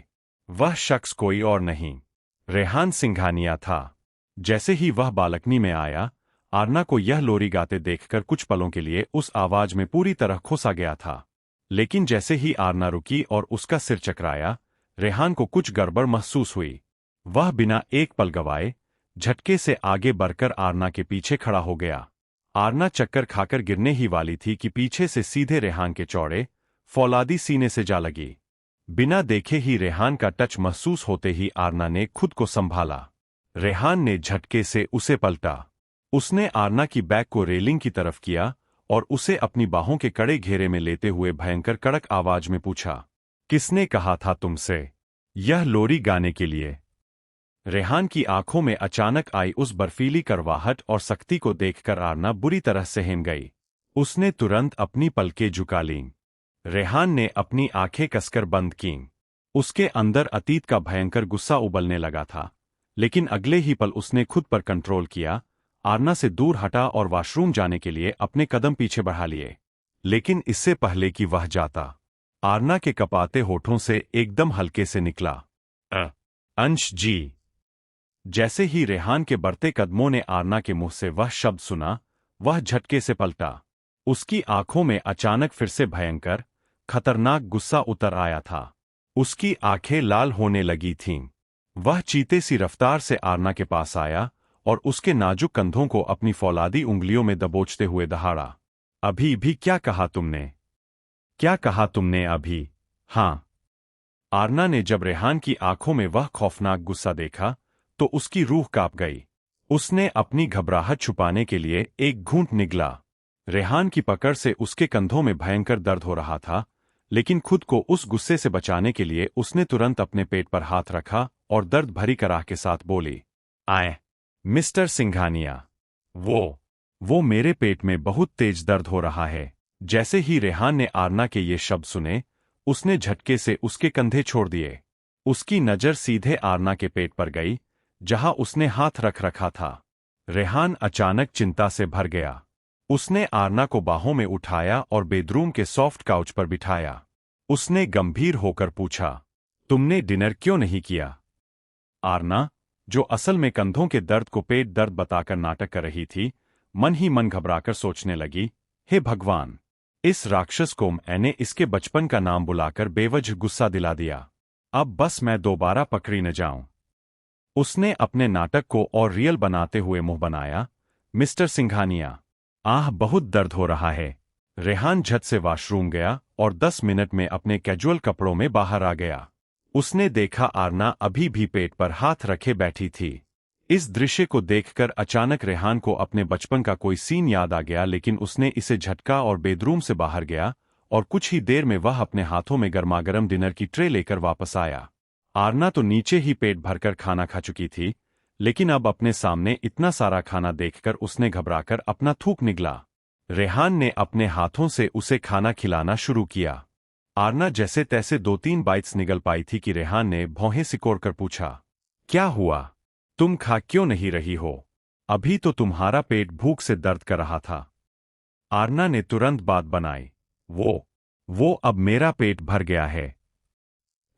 वह शख्स कोई और नहीं, रेहान सिंघानिया था। जैसे ही वह बालकनी में आया, आरना को यह लोरी गाते देखकर कुछ पलों के लिए उस आवाज में पूरी तरह खोसा गया था। लेकिन जैसे ही आरना रुकी और उसका सिर चकराया, रेहान को कुछ गड़बड़ महसूस हुई। वह बिना एक पल गवाए झटके से आगे बढ़कर आरना के पीछे खड़ा हो गया। आरना चक्कर खाकर गिरने ही वाली थी कि पीछे से सीधे रेहान के चौड़े, फौलादी सीने से जा लगी। बिना देखे ही रेहान का टच महसूस होते ही आरना ने खुद को संभाला। रेहान ने झटके से उसे पलटा। उसने आरना की बैग को रेलिंग की तरफ किया और उसे अपनी बाहों के कड़े घेरे में लेते हुए भयंकर कड़क आवाज में पूछा, किसने कहा था तुमसे यह लोरी गाने के लिए? रेहान की आंखों में अचानक आई उस बर्फीली करवाहट और सख्ती को देखकर आरना बुरी तरह से हिम गई। उसने तुरंत अपनी पलकें झुका लीं। रेहान ने अपनी आंखें कसकर बंद कीं। उसके अंदर अतीत का भयंकर गुस्सा उबलने लगा था, लेकिन अगले ही पल उसने खुद पर कंट्रोल किया, आरना से दूर हटा और वॉशरूम जाने के लिए अपने कदम पीछे बढ़ा लिए। लेकिन इससे पहले कि वह जाता, आरना के कपाते होठों से एकदम हल्के से निकला, अंश जी। जैसे ही रेहान के बढ़ते कदमों ने आरना के मुंह से वह शब्द सुना, वह झटके से पलटा। उसकी आंखों में अचानक फिर से भयंकर, खतरनाक गुस्सा उतर आया था। उसकी आंखें लाल होने लगी थीं। वह चीते सी रफ्तार से आरना के पास आया और उसके नाजुक कंधों को अपनी फौलादी उंगलियों में दबोचते हुए दहाड़ा। अभी भी क्या कहा तुमने? क्या कहा तुमने अभी? हाँ। आरना ने जब रेहान की आंखों में वह खौफनाक गुस्सा देखा तो उसकी रूह कांप गई। उसने अपनी घबराहट छुपाने के लिए एक घूंट निगला। रेहान की पकड़ से उसके कंधों में भयंकर दर्द हो रहा था, लेकिन खुद को उस गुस्से से बचाने के लिए उसने तुरंत अपने पेट पर हाथ रखा और दर्द भरी कराह के साथ बोली, आए मिस्टर सिंघानिया, वो मेरे पेट में बहुत तेज दर्द हो रहा है। जैसे ही रेहान ने आरना के ये शब्द सुने, उसने झटके से उसके कंधे छोड़ दिए। उसकी नजर सीधे आरना के पेट पर गई, जहां उसने हाथ रख रखा था। रेहान अचानक चिंता से भर गया। उसने आरना को बाहों में उठाया और बेडरूम के सॉफ्ट काउच पर बिठाया। उसने गंभीर होकर पूछा, तुमने डिनर क्यों नहीं किया? आरना, जो असल में कंधों के दर्द को पेट दर्द बताकर नाटक कर रही थी, मन ही मन घबराकर सोचने लगी, हे भगवान, इस राक्षस को मैंने इसके बचपन का नाम बुलाकर बेवजह गुस्सा दिला दिया। अब बस मैं दोबारा पकड़ी न जाऊं। उसने अपने नाटक को और रियल बनाते हुए मुंह बनाया, मिस्टर सिंघानिया, बहुत दर्द हो रहा है। रेहान झट से वॉशरूम गया और 10 मिनट में अपने कैजुअल कपड़ों में बाहर आ गया। उसने देखा आरना अभी भी पेट पर हाथ रखे बैठी थी। इस दृश्य को देखकर अचानक रेहान को अपने बचपन का कोई सीन याद आ गया, लेकिन उसने इसे झटका और बेडरूम से बाहर गया और कुछ ही देर में वह अपने हाथों में गर्मागर्म डिनर की ट्रे लेकर वापस आया। आरना तो नीचे ही पेट भरकर खाना खा चुकी थी, लेकिन अब अपने सामने इतना सारा खाना देखकर उसने घबराकर अपना थूक निगला। रेहान ने अपने हाथों से उसे खाना खिलाना शुरू किया। आरना जैसे तैसे 2-3 बाइट्स निगल पाई थी कि रेहान ने भौहें सिकोड़कर पूछा, क्या हुआ? तुम खा क्यों नहीं रही हो? अभी तो तुम्हारा पेट भूख से दर्द कर रहा था। आरना ने तुरंत बात बनाई, वो अब मेरा पेट भर गया है।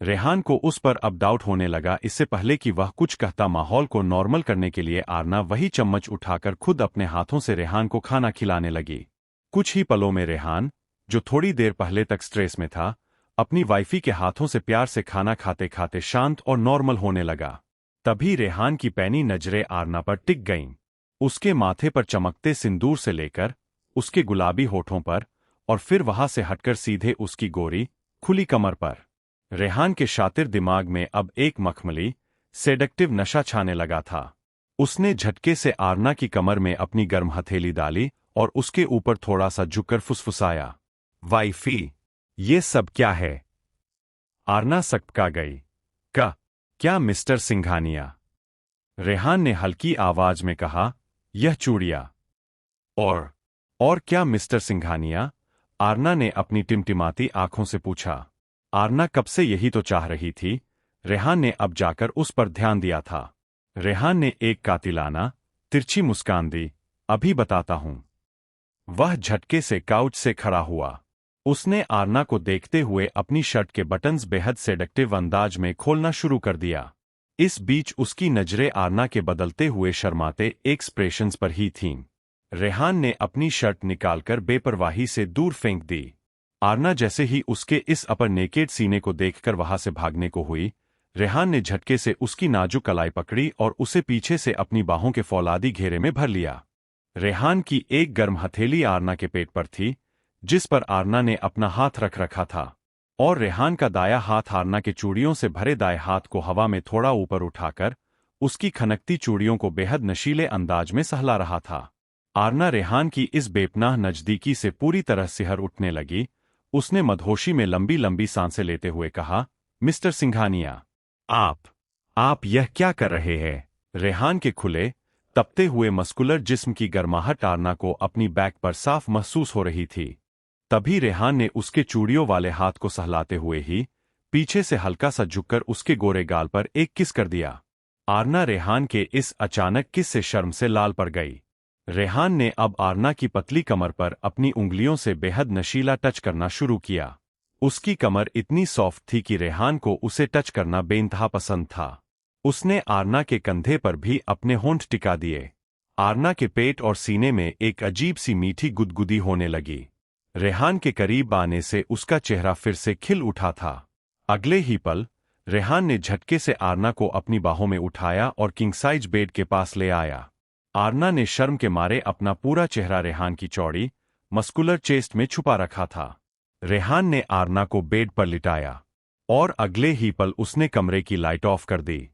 रेहान को उस पर अब डाउट होने लगा। इससे पहले कि वह कुछ कहता, माहौल को नॉर्मल करने के लिए आरना वही चम्मच उठाकर खुद अपने हाथों से रेहान को खाना खिलाने लगी। कुछ ही पलों में रेहान, जो थोड़ी देर पहले तक स्ट्रेस में था, अपनी वाइफी के हाथों से प्यार से खाना खाते खाते शांत और नॉर्मल होने लगा। तभी रेहान की पैनी नजरें आरना पर टिक गईं। उसके माथे पर चमकते सिंदूर से लेकर उसके गुलाबी होठों पर और फिर वहां से हटकर सीधे उसकी गोरी, खुली कमर पर। रेहान के शातिर दिमाग में अब एक मखमली, सेडक्टिव नशा छाने लगा था। उसने झटके से आरना की कमर में अपनी गर्म हथेली डाली और उसके ऊपर थोड़ा सा झुककर फुसफुसाया, वाइफी, ये सब क्या है? आरना सकपका गई। क्या मिस्टर सिंघानिया? रेहान ने हल्की आवाज में कहा, यह चूड़ियां। और क्या मिस्टर सिंघानिया? आरना ने अपनी टिमटिमाती आंखों से पूछा। आरना कब से यही तो चाह रही थी। रेहान ने अब जाकर उस पर ध्यान दिया था। रेहान ने एक कातिलाना, तिरछी मुस्कान दी, अभी बताता हूं। वह झटके से काउच से खड़ा हुआ। उसने आरना को देखते हुए अपनी शर्ट के बटन्स बेहद सेडक्टिव अंदाज में खोलना शुरू कर दिया। इस बीच उसकी नजरें आरना के बदलते हुए शर्माते एक्सप्रेशंस पर ही थीं। रेहान ने अपनी शर्ट निकालकर बेपरवाही से दूर फेंक दी। आरना जैसे ही उसके इस अपर नेकेड सीने को देखकर वहां से भागने को हुई, रेहान ने झटके से उसकी नाजुक कलाई पकड़ी और उसे पीछे से अपनी बाहों के फौलादी घेरे में भर लिया। रेहान की एक गर्म हथेली आरना के पेट पर थी, जिस पर आरना ने अपना हाथ रख रखा था, और रेहान का दाया हाथ आरना के चूड़ियों से भरे दाएं हाथ को हवा में थोड़ा ऊपर उठाकर उसकी खनकती चूड़ियों को बेहद नशीले अंदाज में सहला रहा था। आरना रेहान की इस बेपनाह नजदीकी से पूरी तरह सिहर उठने लगी। उसने मदहोशी में लंबी लंबी सांसें लेते हुए कहा, मिस्टर सिंघानिया, आप यह क्या कर रहे हैं? रेहान के खुले, तपते हुए मस्कुलर जिस्म की गर्माहट आरना को अपनी बैक पर साफ महसूस हो रही थी। तभी रेहान ने उसके चूड़ियों वाले हाथ को सहलाते हुए ही पीछे से हल्का सा झुककर उसके गोरे गाल पर एक किस कर दिया। आरना रेहान के इस अचानक किस से शर्म से लाल पड़ गई। रेहान ने अब आरना की पतली कमर पर अपनी उंगलियों से बेहद नशीला टच करना शुरू किया। उसकी कमर इतनी सॉफ्ट थी कि रेहान को उसे टच करना बेइंतहा पसंद था। उसने आरना के कंधे पर भी अपने होंठ टिका दिए। आरना के पेट और सीने में एक अजीब सी मीठी गुदगुदी होने लगी। रेहान के करीब आने से उसका चेहरा फिर से खिल उठा था। अगले ही पल रेहान ने झटके से आरना को अपनी बाहों में उठाया और किंग साइज बेड के पास ले आया। आरना ने शर्म के मारे अपना पूरा चेहरा रेहान की चौड़ी, मस्कुलर चेस्ट में छुपा रखा था। रेहान ने आरना को बेड पर लिटाया और अगले ही पल उसने कमरे की लाइट ऑफ कर दी।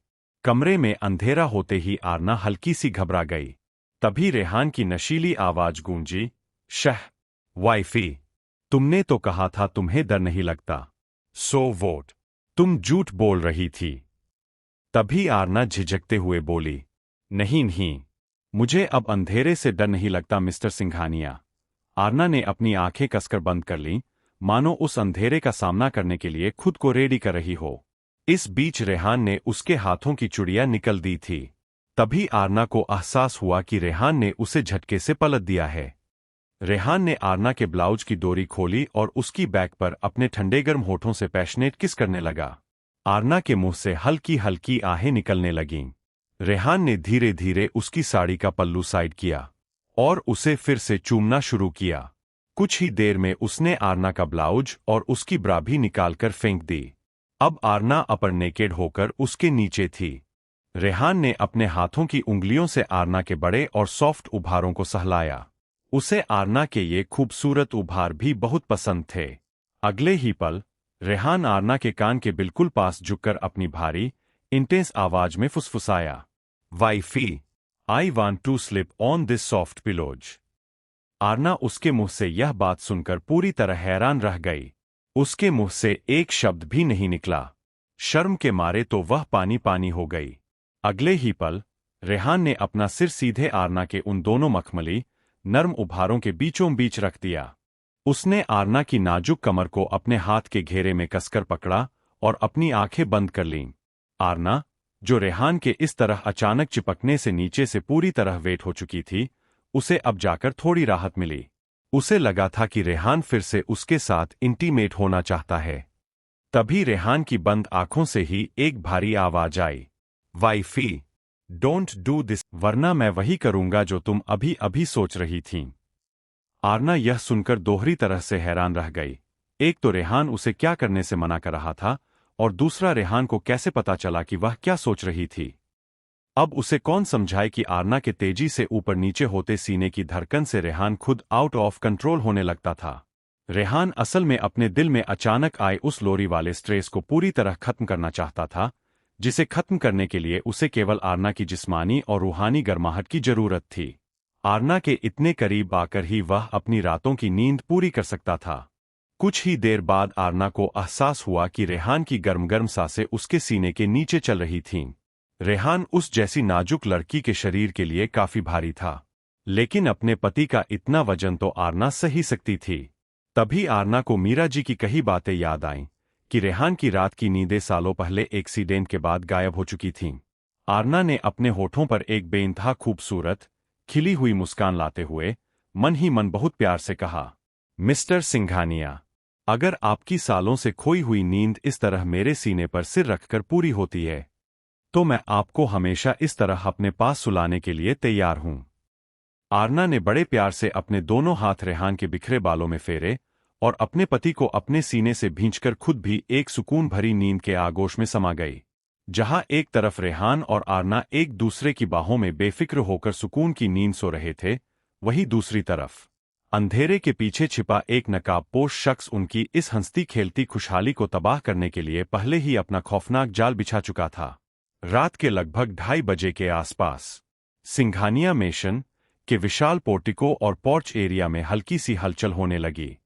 कमरे में अंधेरा होते ही आरना हल्की सी घबरा गई। तभी रेहान की नशीली आवाज गूंजी, शह, वाइफी, तुमने तो कहा था तुम्हें डर नहीं लगता। सो वोट, तुम झूठ बोल रही थी। तभी आरना झिझकते हुए बोली, नहीं, मुझे अब अंधेरे से डर नहीं लगता मिस्टर सिंघानिया। आरना ने अपनी आंखें कसकर बंद कर लीं, मानो उस अंधेरे का सामना करने के लिए खुद को रेडी कर रही हो। इस बीच रेहान ने उसके हाथों की चुड़िया निकल दी थी। तभी आरना को एहसास हुआ कि रेहान ने उसे झटके से पलट दिया है। रेहान ने आरना के ब्लाउज की डोरी खोली और उसकी बैक पर अपने ठंडे गर्म होठों से पैशनेट किस करने लगा। आरना के मुंह से हल्की हल्की आहें निकलने लगीं। रेहान ने धीरे धीरे उसकी साड़ी का पल्लू साइड किया और उसे फिर से चूमना शुरू किया। कुछ ही देर में उसने आरना का ब्लाउज और उसकी ब्रा भी निकालकर फेंक दी। अब आरना अपर नेकेड होकर उसके नीचे थी। रेहान ने अपने हाथों की उंगलियों से आरना के बड़े और सॉफ्ट उभारों को सहलाया। उसे आरना के ये खूबसूरत उभार भी बहुत पसंद थे। अगले ही पल रेहान आरना के कान के बिल्कुल पास झुककर अपनी भारी, इंटेंस आवाज में फुसफुसाया, wifey, I want to sleep on this soft pillows. Aarna उसके मुंह से यह बात सुनकर पूरी तरह हैरान रह गई। उसके मुंह से एक शब्द भी नहीं निकला। शर्म के मारे तो वह पानी पानी हो गई। अगले ही पल रेहान ने अपना सिर सीधे आरना के उन दोनों मखमली, नर्म उभारों के बीचों बीच रख दिया। उसने आरना की नाजुक कमर को अपने हाथ के घेरे में कसकर पकड़ा और अपनी आंखें बंद कर लीं। आरना, जो रेहान के इस तरह अचानक चिपकने से नीचे से पूरी तरह वेट हो चुकी थी, उसे अब जाकर थोड़ी राहत मिली। उसे लगा था कि रेहान फिर से उसके साथ इंटीमेट होना चाहता है। तभी रेहान की बंद आंखों से ही एक भारी आवाज आई, वाइफी, डोंट डू दिस, वरना मैं वही करूंगा जो तुम अभी अभी सोच रही थीं। आरना यह सुनकर दोहरी तरह से हैरान रह गई। एक तो रेहान उसे क्या करने से मना कर रहा था और दूसरा रेहान को कैसे पता चला कि वह क्या सोच रही थी। अब उसे कौन समझाए कि आरना के तेजी से ऊपर नीचे होते सीने की धड़कन से रेहान खुद आउट ऑफ कंट्रोल होने लगता था। रेहान असल में अपने दिल में अचानक आए उस लोरी वाले स्ट्रेस को पूरी तरह खत्म करना चाहता था, जिसे खत्म करने के लिए उसे केवल आरना की जिस्मानी और रूहानी गर्माहट की जरूरत थी। आरना के इतने करीब आकर ही वह अपनी रातों की नींद पूरी कर सकता था। कुछ ही देर बाद आरना को एहसास हुआ कि रेहान की गर्म गर्म सांसें उसके सीने के नीचे चल रही थीं। रेहान उस जैसी नाजुक लड़की के शरीर के लिए काफी भारी था, लेकिन अपने पति का इतना वजन तो आरना सही सकती थी। तभी आरना को मीरा जी की कही बातें याद आईं कि रेहान की रात की नींदें सालों पहले एक्सीडेंट के बाद गायब हो चुकी थीं। आरना ने अपने होठों पर एक बेइंतहा खूबसूरत, खिली हुई मुस्कान लाते हुए मन ही मन बहुत प्यार से कहा, मिस्टर सिंघानिया, अगर आपकी सालों से खोई हुई नींद इस तरह मेरे सीने पर सिर रखकर पूरी होती है, तो मैं आपको हमेशा इस तरह अपने पास सुलाने के लिए तैयार हूं। आरना ने बड़े प्यार से अपने दोनों हाथ रेहान के बिखरे बालों में फेरे और अपने पति को अपने सीने से भींचकर खुद भी एक सुकून भरी नींद के आगोश में समा गई। जहां एक तरफ रेहान और आरना एक दूसरे की बाहों में बेफिक्र होकर सुकून की नींद सो रहे थे, वहीं दूसरी तरफ अंधेरे के पीछे छिपा एक नकाबपोश शख्स उनकी इस हंसती खेलती खुशहाली को तबाह करने के लिए पहले ही अपना खौफनाक जाल बिछा चुका था। रात के लगभग 2:30 के आसपास सिंघानिया मेशन के विशाल पोर्टिको और पोर्च एरिया में हल्की सी हलचल होने लगी।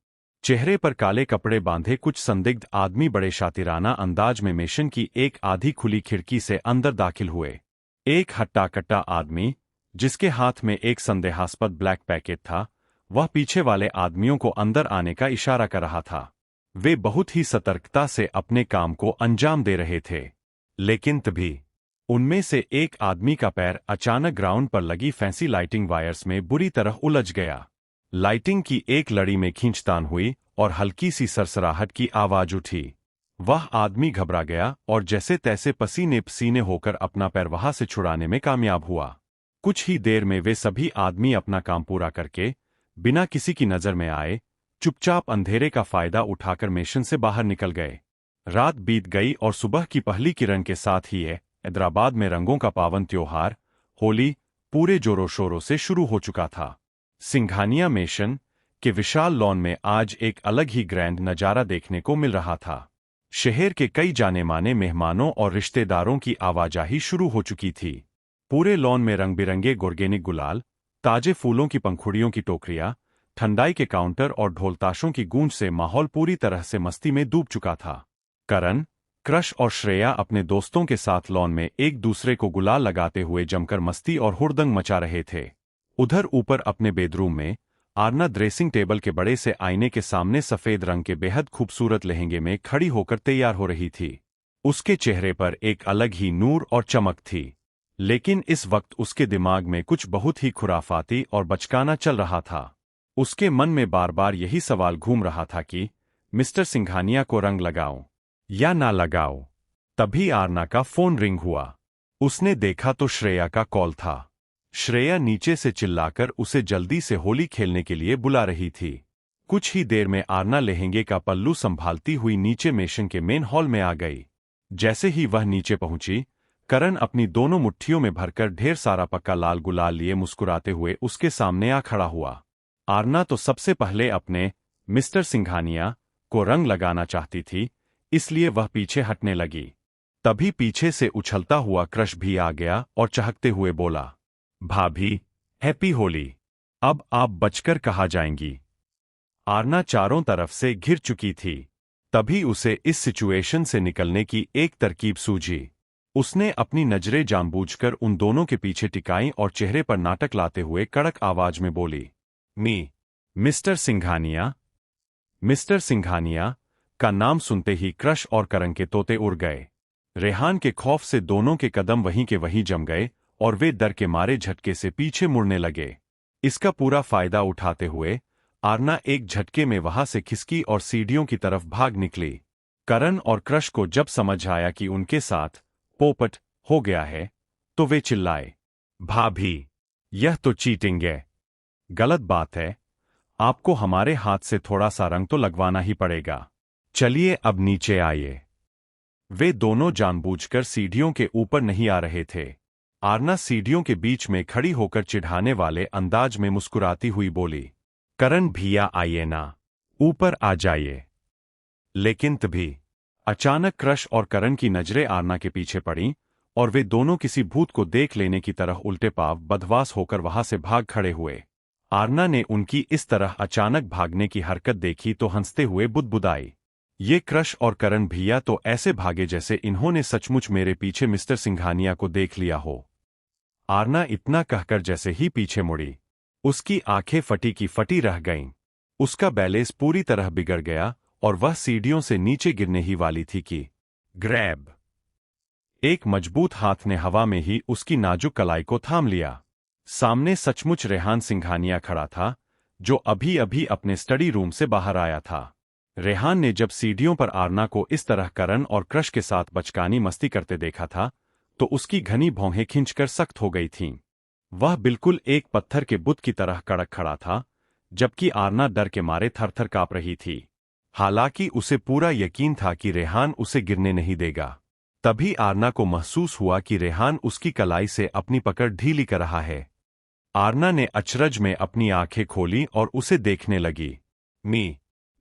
चेहरे पर काले कपड़े बांधे कुछ संदिग्ध आदमी बड़े शातिराना अंदाज में मेशन की एक आधी खुली खिड़की से अंदर दाखिल हुए। एक हट्टा-कट्टा आदमी, जिसके हाथ में एक संदेहास्पद ब्लैक पैकेट था, वह पीछे वाले आदमियों को अंदर आने का इशारा कर रहा था। वे बहुत ही सतर्कता से अपने काम को अंजाम दे रहे थे, लेकिन तभी उनमें से एक आदमी का पैर अचानक ग्राउंड पर लगी फैंसी लाइटिंग वायर्स में बुरी तरह उलझ गया। लाइटिंग की एक लड़ी में खींचतान हुई और हल्की सी सरसराहट की आवाज उठी। वह आदमी घबरा गया और जैसे तैसे पसीने पसीने होकर अपना पैर वहां से छुड़ाने में कामयाब हुआ। कुछ ही देर में वे सभी आदमी अपना काम पूरा करके, बिना किसी की नजर में आए, चुपचाप अंधेरे का फायदा उठाकर मेशन से बाहर निकल गए। रात बीत गई और सुबह की पहली किरण के साथ ही हैदराबाद में रंगों का पावन त्योहार होली पूरे जोरों शोरों से शुरू हो चुका था। सिंघानिया मेशन के विशाल लॉन में आज एक अलग ही ग्रैंड नजारा देखने को मिल रहा था। शहर के कई जाने माने मेहमानों और रिश्तेदारों की आवाजाही शुरू हो चुकी थी। पूरे लॉन में रंग बिरंगे ऑर्गेनिक गुलाल, ताजे फूलों की पंखुड़ियों की टोकरियां, ठंडाई के काउंटर और ढोलताशों की गूंज से माहौल पूरी तरह से मस्ती में डूब चुका था। करण, क्रश और श्रेया अपने दोस्तों के साथ लॉन में एक दूसरे को गुलाल लगाते हुए जमकर मस्ती और हुड़दंग मचा रहे थे। उधर ऊपर अपने बेडरूम में आरना ड्रेसिंग टेबल के बड़े से आईने के सामने सफेद रंग के बेहद खूबसूरत लहंगे में खड़ी होकर तैयार हो रही थी। उसके चेहरे पर एक अलग ही नूर और चमक थी, लेकिन इस वक्त उसके दिमाग में कुछ बहुत ही खुराफाती और बचकाना चल रहा था। उसके मन में बार बार यही सवाल घूम रहा था कि मिस्टर सिंघानिया को रंग लगाऊं या ना लगाओ। तभी आरना का फोन रिंग हुआ। उसने देखा तो श्रेया का कॉल था। श्रेया नीचे से चिल्लाकर उसे जल्दी से होली खेलने के लिए बुला रही थी। कुछ ही देर में आरना लहंगे का पल्लू संभालती हुई नीचे मेशन के मेन हॉल में आ गई। जैसे ही वह नीचे पहुंची, करण अपनी दोनों मुट्ठियों में भरकर ढेर सारा पक्का लाल गुलाल लिए मुस्कुराते हुए उसके सामने आ खड़ा हुआ। आरना तो सबसे पहले अपने मिस्टर सिंघानिया को रंग लगाना चाहती थी, इसलिए वह पीछे हटने लगी। तभी पीछे से उछलता हुआ क्रश भी आ गया और चहकते हुए बोला, भाभी, हैप्पी होली। अब आप बचकर कहाँ जाएंगी? आरना चारों तरफ से घिर चुकी थी। तभी उसे इस सिचुएशन से निकलने की एक तरकीब सूझी। उसने अपनी नजरें जानबूझकर उन दोनों के पीछे टिकाईं और चेहरे पर नाटक लाते हुए कड़क आवाज में बोली, मिस्टर सिंघानिया। मिस्टर सिंघानिया का नाम सुनते ही क्रश और करण के तोते उड़ गए। रेहान के खौफ से दोनों के कदम वहीं के वहीं जम गए और वे डर के मारे झटके से पीछे मुड़ने लगे। इसका पूरा फायदा उठाते हुए आरना एक झटके में वहां से खिसकी और सीढ़ियों की तरफ भाग निकली। करण और क्रश को जब समझ आया कि उनके साथ पोपट हो गया है, तो वे चिल्लाए, भाभी, यह तो चीटिंग है। गलत बात है। आपको हमारे हाथ से थोड़ा सा रंग तो लगवाना ही पड़ेगा। चलिए अब नीचे आइए। वे दोनों जानबूझकर सीढ़ियों के ऊपर नहीं आ रहे थे। आरना सीढ़ियों के बीच में खड़ी होकर चिढ़ाने वाले अंदाज में मुस्कुराती हुई बोली, करण भैया आइए ना, ऊपर आ जाइए। लेकिन तभी अचानक क्रश और करण की नजरें आरना के पीछे पड़ीं और वे दोनों किसी भूत को देख लेने की तरह उल्टे पांव बदवास होकर वहां से भाग खड़े हुए। आरना ने उनकी इस तरह अचानक भागने की हरकत देखी तो हंसते हुए बुदबुदाई, ये क्रश और करण भैया तो ऐसे भागे जैसे इन्होंने सचमुच मेरे पीछे मिस्टर सिंघानिया को देख लिया हो। आरना इतना कहकर जैसे ही पीछे मुड़ी, उसकी आंखें फटी की फटी रह गईं। उसका बैलेंस पूरी तरह बिगड़ गया और वह सीढ़ियों से नीचे गिरने ही वाली थी कि ग्रैब! एक मजबूत हाथ ने हवा में ही उसकी नाजुक कलाई को थाम लिया। सामने सचमुच रेहान सिंघानिया खड़ा था, जो अभी अभी अपने स्टडी रूम से बाहर आया था। रेहान ने जब सीढ़ियों पर आरना को इस तरह करण और क्रश के साथ बचकानी मस्ती करते देखा था, तो उसकी घनी भौहें खिंचकर सख्त हो गई थीं। वह बिल्कुल एक पत्थर के बुत की तरह कड़क खड़ा था, जबकि आरना डर के मारे थरथर कांप रही थी। हालांकि उसे पूरा यकीन था कि रेहान उसे गिरने नहीं देगा। तभी आरना को महसूस हुआ कि रेहान उसकी कलाई से अपनी पकड़ ढीली कर रहा है। आरना ने अचरज में अपनी आंखें खोली और उसे देखने लगी।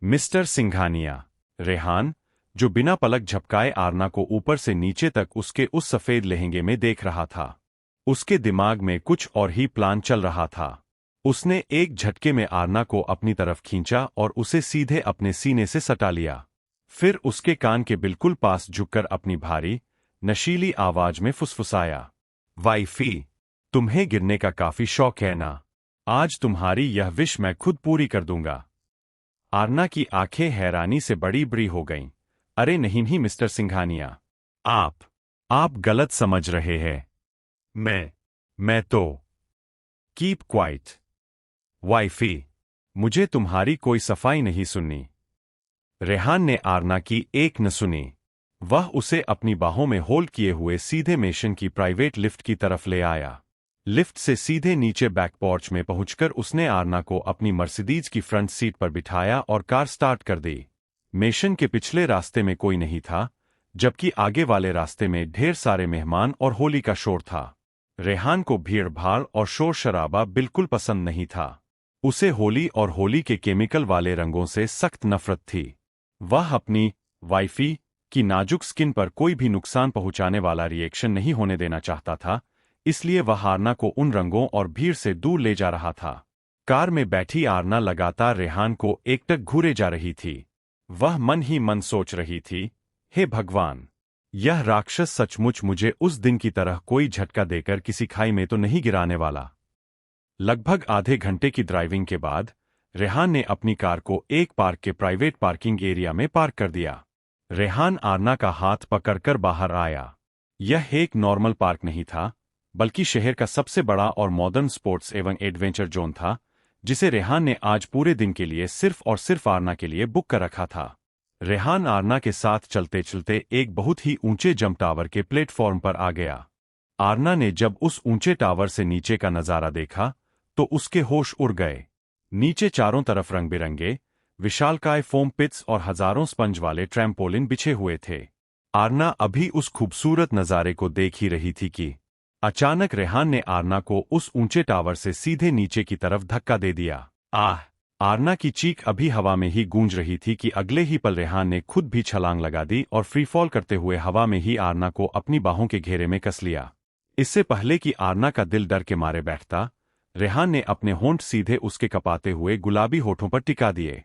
मिस्टर सिंघानिया। रेहान, जो बिना पलक झपकाए आरना को ऊपर से नीचे तक उसके उस सफेद लहंगे में देख रहा था। उसके दिमाग में कुछ और ही प्लान चल रहा था। उसने एक झटके में आरना को अपनी तरफ खींचा और उसे सीधे अपने सीने से सटा लिया। फिर उसके कान के बिल्कुल पास झुककर अपनी भारी, नशीली आवाज में फुसफुसाया, वाइफी, तुम्हें गिरने का काफी शौक है ना? आज तुम्हारी यह विश मैं खुद पूरी कर दूंगा। आरना की आंखें हैरानी से बड़ी बड़ी हो गईं। अरे नहीं मिस्टर सिंघानिया, आप गलत समझ रहे हैं। मैं तो। कीप क्वाइट वाइफी, मुझे तुम्हारी कोई सफाई नहीं सुननी। रेहान ने आरना की एक न सुनी। वह उसे अपनी बाहों में होल्ड किए हुए सीधे मेशन की प्राइवेट लिफ्ट की तरफ ले आया। लिफ्ट से सीधे नीचे बैक पोर्च में पहुंचकर उसने आरना को अपनी मर्सिडीज की फ्रंट सीट पर बिठाया और कार स्टार्ट कर दी। मेशन के पिछले रास्ते में कोई नहीं था, जबकि आगे वाले रास्ते में ढेर सारे मेहमान और होली का शोर था। रेहान को भीड़-भाड़ और शोर शराबा बिल्कुल पसंद नहीं था। उसे होली और होली के केमिकल वाले रंगों से सख्त नफरत थी। वह अपनी वाइफी की नाजुक स्किन पर कोई भी नुकसान पहुंचाने वाला रिएक्शन नहीं होने देना चाहता था, इसलिए वह आरना को उन रंगों और भीड़ से दूर ले जा रहा था। कार में बैठी आरना लगातार रेहान को एकटक घूरे जा रही थी। वह मन ही मन सोच रही थी, हे भगवान, यह राक्षस सचमुच मुझे उस दिन की तरह कोई झटका देकर किसी खाई में तो नहीं गिराने वाला। लगभग आधे घंटे की ड्राइविंग के बाद रेहान ने अपनी कार को एक पार्क के प्राइवेट पार्किंग एरिया में पार्क कर दिया। रेहान आरना का हाथ पकड़कर बाहर आया। यह एक नॉर्मल पार्क नहीं था, बल्कि शहर का सबसे बड़ा और मॉडर्न स्पोर्ट्स एवं एडवेंचर जोन था, जिसे रेहान ने आज पूरे दिन के लिए सिर्फ और सिर्फ आरना के लिए बुक कर रखा था। रेहान आरना के साथ चलते चलते एक बहुत ही ऊंचे जंप टावर के प्लेटफॉर्म पर आ गया। आरना ने जब उस ऊंचे टावर से नीचे का नजारा देखा तो उसके होश उड़ गए। नीचे चारों तरफ रंग बिरंगे विशालकाय फोम पिट्स और हजारों स्पंज वाले ट्रैम्पोलिन बिछे हुए थे। आरना अभी उस खूबसूरत नजारे को देख ही रही थी कि अचानक रेहान ने आरना को उस ऊंचे टावर से सीधे नीचे की तरफ धक्का दे दिया। आह! आरना की चीख अभी हवा में ही गूंज रही थी कि अगले ही पल रेहान ने खुद भी छलांग लगा दी और फ्री फॉल करते हुए हवा में ही आरना को अपनी बाहों के घेरे में कस लिया। इससे पहले कि आरना का दिल डर के मारे बैठता, रेहान ने अपने होंठ सीधे उसके कपाते हुए गुलाबी होठों पर टिका दिए।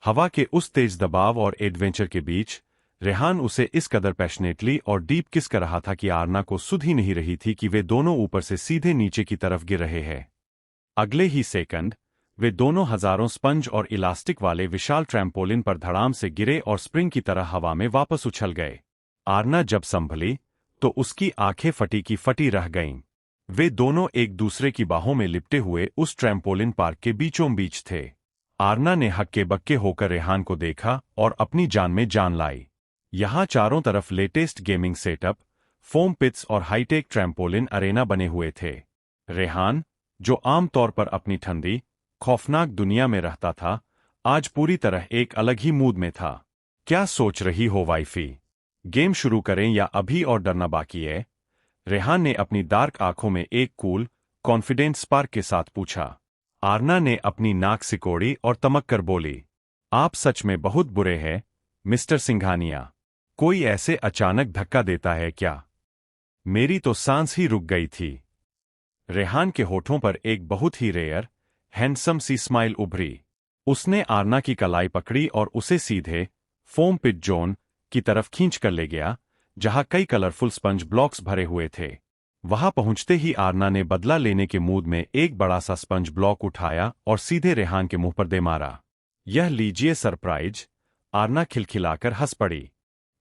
हवा के उस तेज दबाव और एडवेंचर के बीच रेहान उसे इस कदर पैशनेटली और डीप किस कर रहा था कि आरना को सुध ही नहीं रही थी कि वे दोनों ऊपर से सीधे नीचे की तरफ गिर रहे हैं। अगले ही सेकंड वे दोनों हजारों स्पंज और इलास्टिक वाले विशाल ट्रैम्पोलिन पर धड़ाम से गिरे और स्प्रिंग की तरह हवा में वापस उछल गए। आरना जब संभली तो उसकी आंखें फटी की फटी रह गईं। वे दोनों एक दूसरे की बाहों में लिपटे हुए उस ट्रैम्पोलिन पार्क के बीचों बीच थे। आरना ने हक्के बक्के होकर रेहान को देखा और अपनी जान में जान लाई। यहाँ चारों तरफ लेटेस्ट गेमिंग सेटअप, फोम पिट्स और हाईटेक ट्रैम्पोलिन अरेना बने हुए थे। रेहान, जो आमतौर पर अपनी ठंडी, खौफनाक दुनिया में रहता था, आज पूरी तरह एक अलग ही मूड में था। क्या सोच रही हो वाइफी? गेम शुरू करें या अभी और डरना बाकी है? रेहान ने अपनी डार्क आंखों में एक कूल, कॉन्फिडेंट स्पार्क के साथ पूछा। आरना ने अपनी नाक सिकोड़ी और तमक कर बोली, आप सच में बहुत बुरे हैं, मिस्टर सिंघानिया। कोई ऐसे अचानक धक्का देता है क्या? मेरी तो सांस ही रुक गई थी। रेहान के होठों पर एक बहुत ही रेयर, हैंडसम सी स्माइल उभरी। उसने आरना की कलाई पकड़ी और उसे सीधे फोम पिट जोन की तरफ खींच कर ले गया, जहां कई कलरफुल स्पंज ब्लॉक्स भरे हुए थे। वहां पहुंचते ही आरना ने बदला लेने के मूड में एक बड़ा सा स्पंज ब्लॉक उठाया और सीधे रेहान के मुंह पर दे मारा। यह लीजिए सरप्राइज। आरना खिलखिलाकर हंस पड़ी।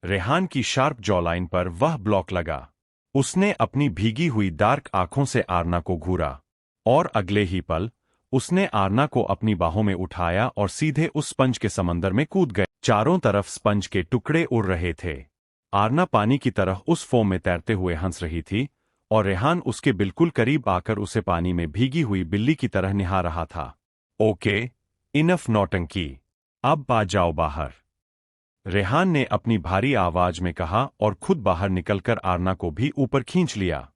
रेहान की शार्प जॉलाइन पर वह ब्लॉक लगा। उसने अपनी भीगी हुई डार्क आंखों से आरना को घूरा और अगले ही पल उसने आरना को अपनी बाहों में उठाया और सीधे उस स्पंज के समंदर में कूद गए। चारों तरफ स्पंज के टुकड़े उड़ रहे थे। आरना पानी की तरह उस फोम में तैरते हुए हंस रही थी और रेहान उसके बिल्कुल करीब आकर उसे पानी में भीगी हुई बिल्ली की तरह निहार रहा था। ओके, इनफ नौटंकी, अब आ जाओ बाहर, रेहान ने अपनी भारी आवाज में कहा और खुद बाहर निकलकर आरना को भी ऊपर खींच लिया।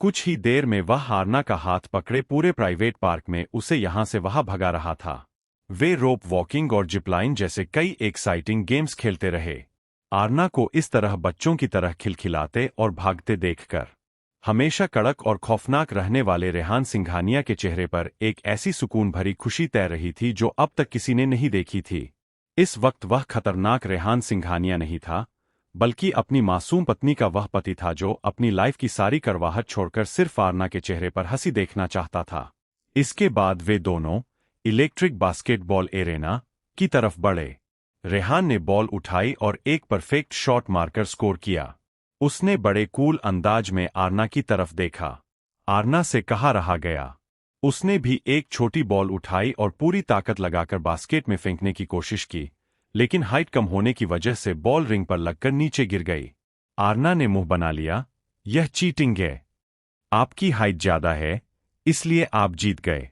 कुछ ही देर में वह आरना का हाथ पकड़े पूरे प्राइवेट पार्क में उसे यहां से वहां भगा रहा था। वे रोप वॉकिंग और जिपलाइन जैसे कई एक्साइटिंग गेम्स खेलते रहे। आरना को इस तरह बच्चों की तरह खिलखिलाते और भागते देखकर हमेशा कड़क और खौफनाक रहने वाले रेहान सिंघानिया के चेहरे पर एक ऐसी सुकून भरी खुशी तैर रही थी जो अब तक किसी ने नहीं देखी थी। इस वक्त वह खतरनाक रेहान सिंघानिया नहीं था, बल्कि अपनी मासूम पत्नी का वह पति था जो अपनी लाइफ की सारी करवाहट छोड़कर सिर्फ आरना के चेहरे पर हंसी देखना चाहता था। इसके बाद वे दोनों इलेक्ट्रिक बास्केटबॉल एरेना की तरफ बढ़े। रेहान ने बॉल उठाई और एक परफेक्ट शॉट मारकर स्कोर किया। उसने बड़े कूल अंदाज में आरना की तरफ देखा। आरना से कहा रहा गया। उसने भी एक छोटी बॉल उठाई और पूरी ताकत लगाकर बास्केट में फेंकने की कोशिश की, लेकिन हाइट कम होने की वजह से बॉल रिंग पर लगकर नीचे गिर गई। आरना ने मुंह बना लिया, यह चीटिंग है। आपकी हाइट ज्यादा है, इसलिए आप जीत गए।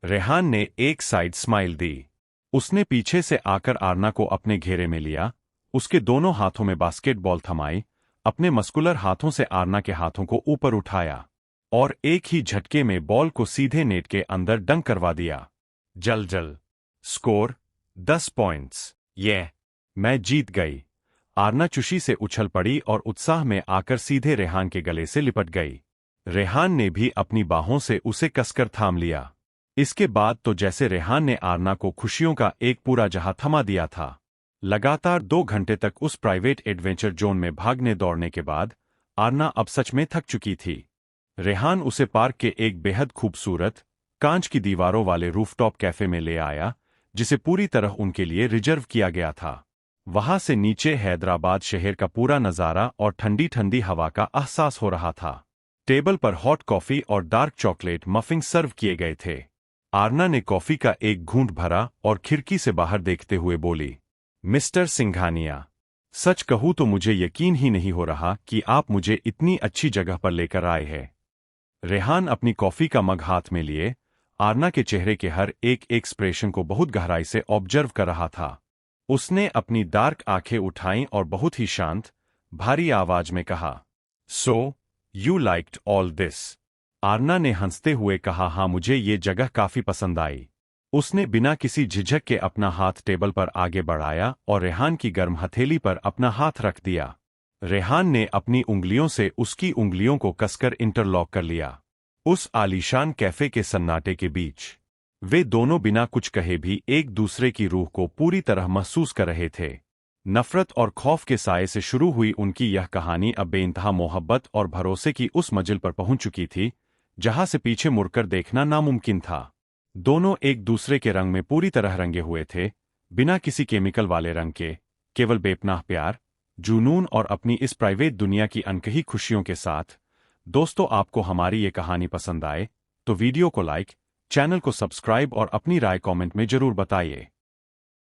रेहान ने एक साइड स्माइल दी। उसने पीछे से आकर आरना को अपने घेरे में लिया, उसके दोनों हाथों में बास्केटबॉल थमाई, अपने मस्कुलर हाथों से आरना के हाथों को ऊपर उठाया और एक ही झटके में बॉल को सीधे नेट के अंदर डंक करवा दिया। जल स्कोर 10 पॉइंट्स। मैं जीत गई। आरना खुशी से उछल पड़ी और उत्साह में आकर सीधे रेहान के गले से लिपट गई। रेहान ने भी अपनी बाहों से उसे कसकर थाम लिया। इसके बाद तो जैसे रेहान ने आरना को खुशियों का एक पूरा जहां थमा दिया था। लगातार 2 घंटे तक उस प्राइवेट एडवेंचर जोन में भागने दौड़ने के बाद आरना अब सच में थक चुकी थी। रेहान उसे पार्क के एक बेहद खूबसूरत कांच की दीवारों वाले रूफटॉप कैफे में ले आया, जिसे पूरी तरह उनके लिए रिजर्व किया गया था। वहां से नीचे हैदराबाद शहर का पूरा नजारा और ठंडी ठंडी हवा का एहसास हो रहा था। टेबल पर हॉट कॉफी और डार्क चॉकलेट मफिन सर्व किए गए थे। आरना ने कॉफी का एक घूंट भरा और खिड़की से बाहर देखते हुए बोली, मिस्टर सिंघानिया, सच कहूं तो मुझे यकीन ही नहीं हो रहा कि आप मुझे इतनी अच्छी जगह पर लेकर आए हैं। रेहान अपनी कॉफी का मग हाथ में लिए आरना के चेहरे के हर एक एक्सप्रेशन को बहुत गहराई से ऑब्जर्व कर रहा था। उसने अपनी डार्क आंखें उठाईं और बहुत ही शांत, भारी आवाज में कहा, so you liked all this? Aarna ने हंसते हुए कहा, हाँ, मुझे ये जगह काफी पसंद आई। उसने बिना किसी झिझक के अपना हाथ टेबल पर आगे बढ़ाया और रेहान की गर्म हथेली पर अपना हाथ रख दिया। रेहान ने अपनी उंगलियों से उसकी उंगलियों को कसकर इंटरलॉक कर लिया। उस आलीशान कैफे के सन्नाटे के बीच वे दोनों बिना कुछ कहे भी एक दूसरे की रूह को पूरी तरह महसूस कर रहे थे। नफरत और खौफ के साये से शुरू हुई उनकी यह कहानी अब बेइंतहा मोहब्बत और भरोसे की उस मंजिल पर पहुंच चुकी थी जहां से पीछे मुड़कर देखना नामुमकिन था। दोनों एक दूसरे के रंग में पूरी तरह रंगे हुए थे, बिना किसी केमिकल वाले रंग के, केवल बेपनाह प्यार, जुनून और अपनी इस प्राइवेट दुनिया की अनकही खुशियों के साथ। दोस्तों, आपको हमारी ये कहानी पसंद आए तो वीडियो को लाइक, चैनल को सब्सक्राइब और अपनी राय कमेंट में जरूर बताइए।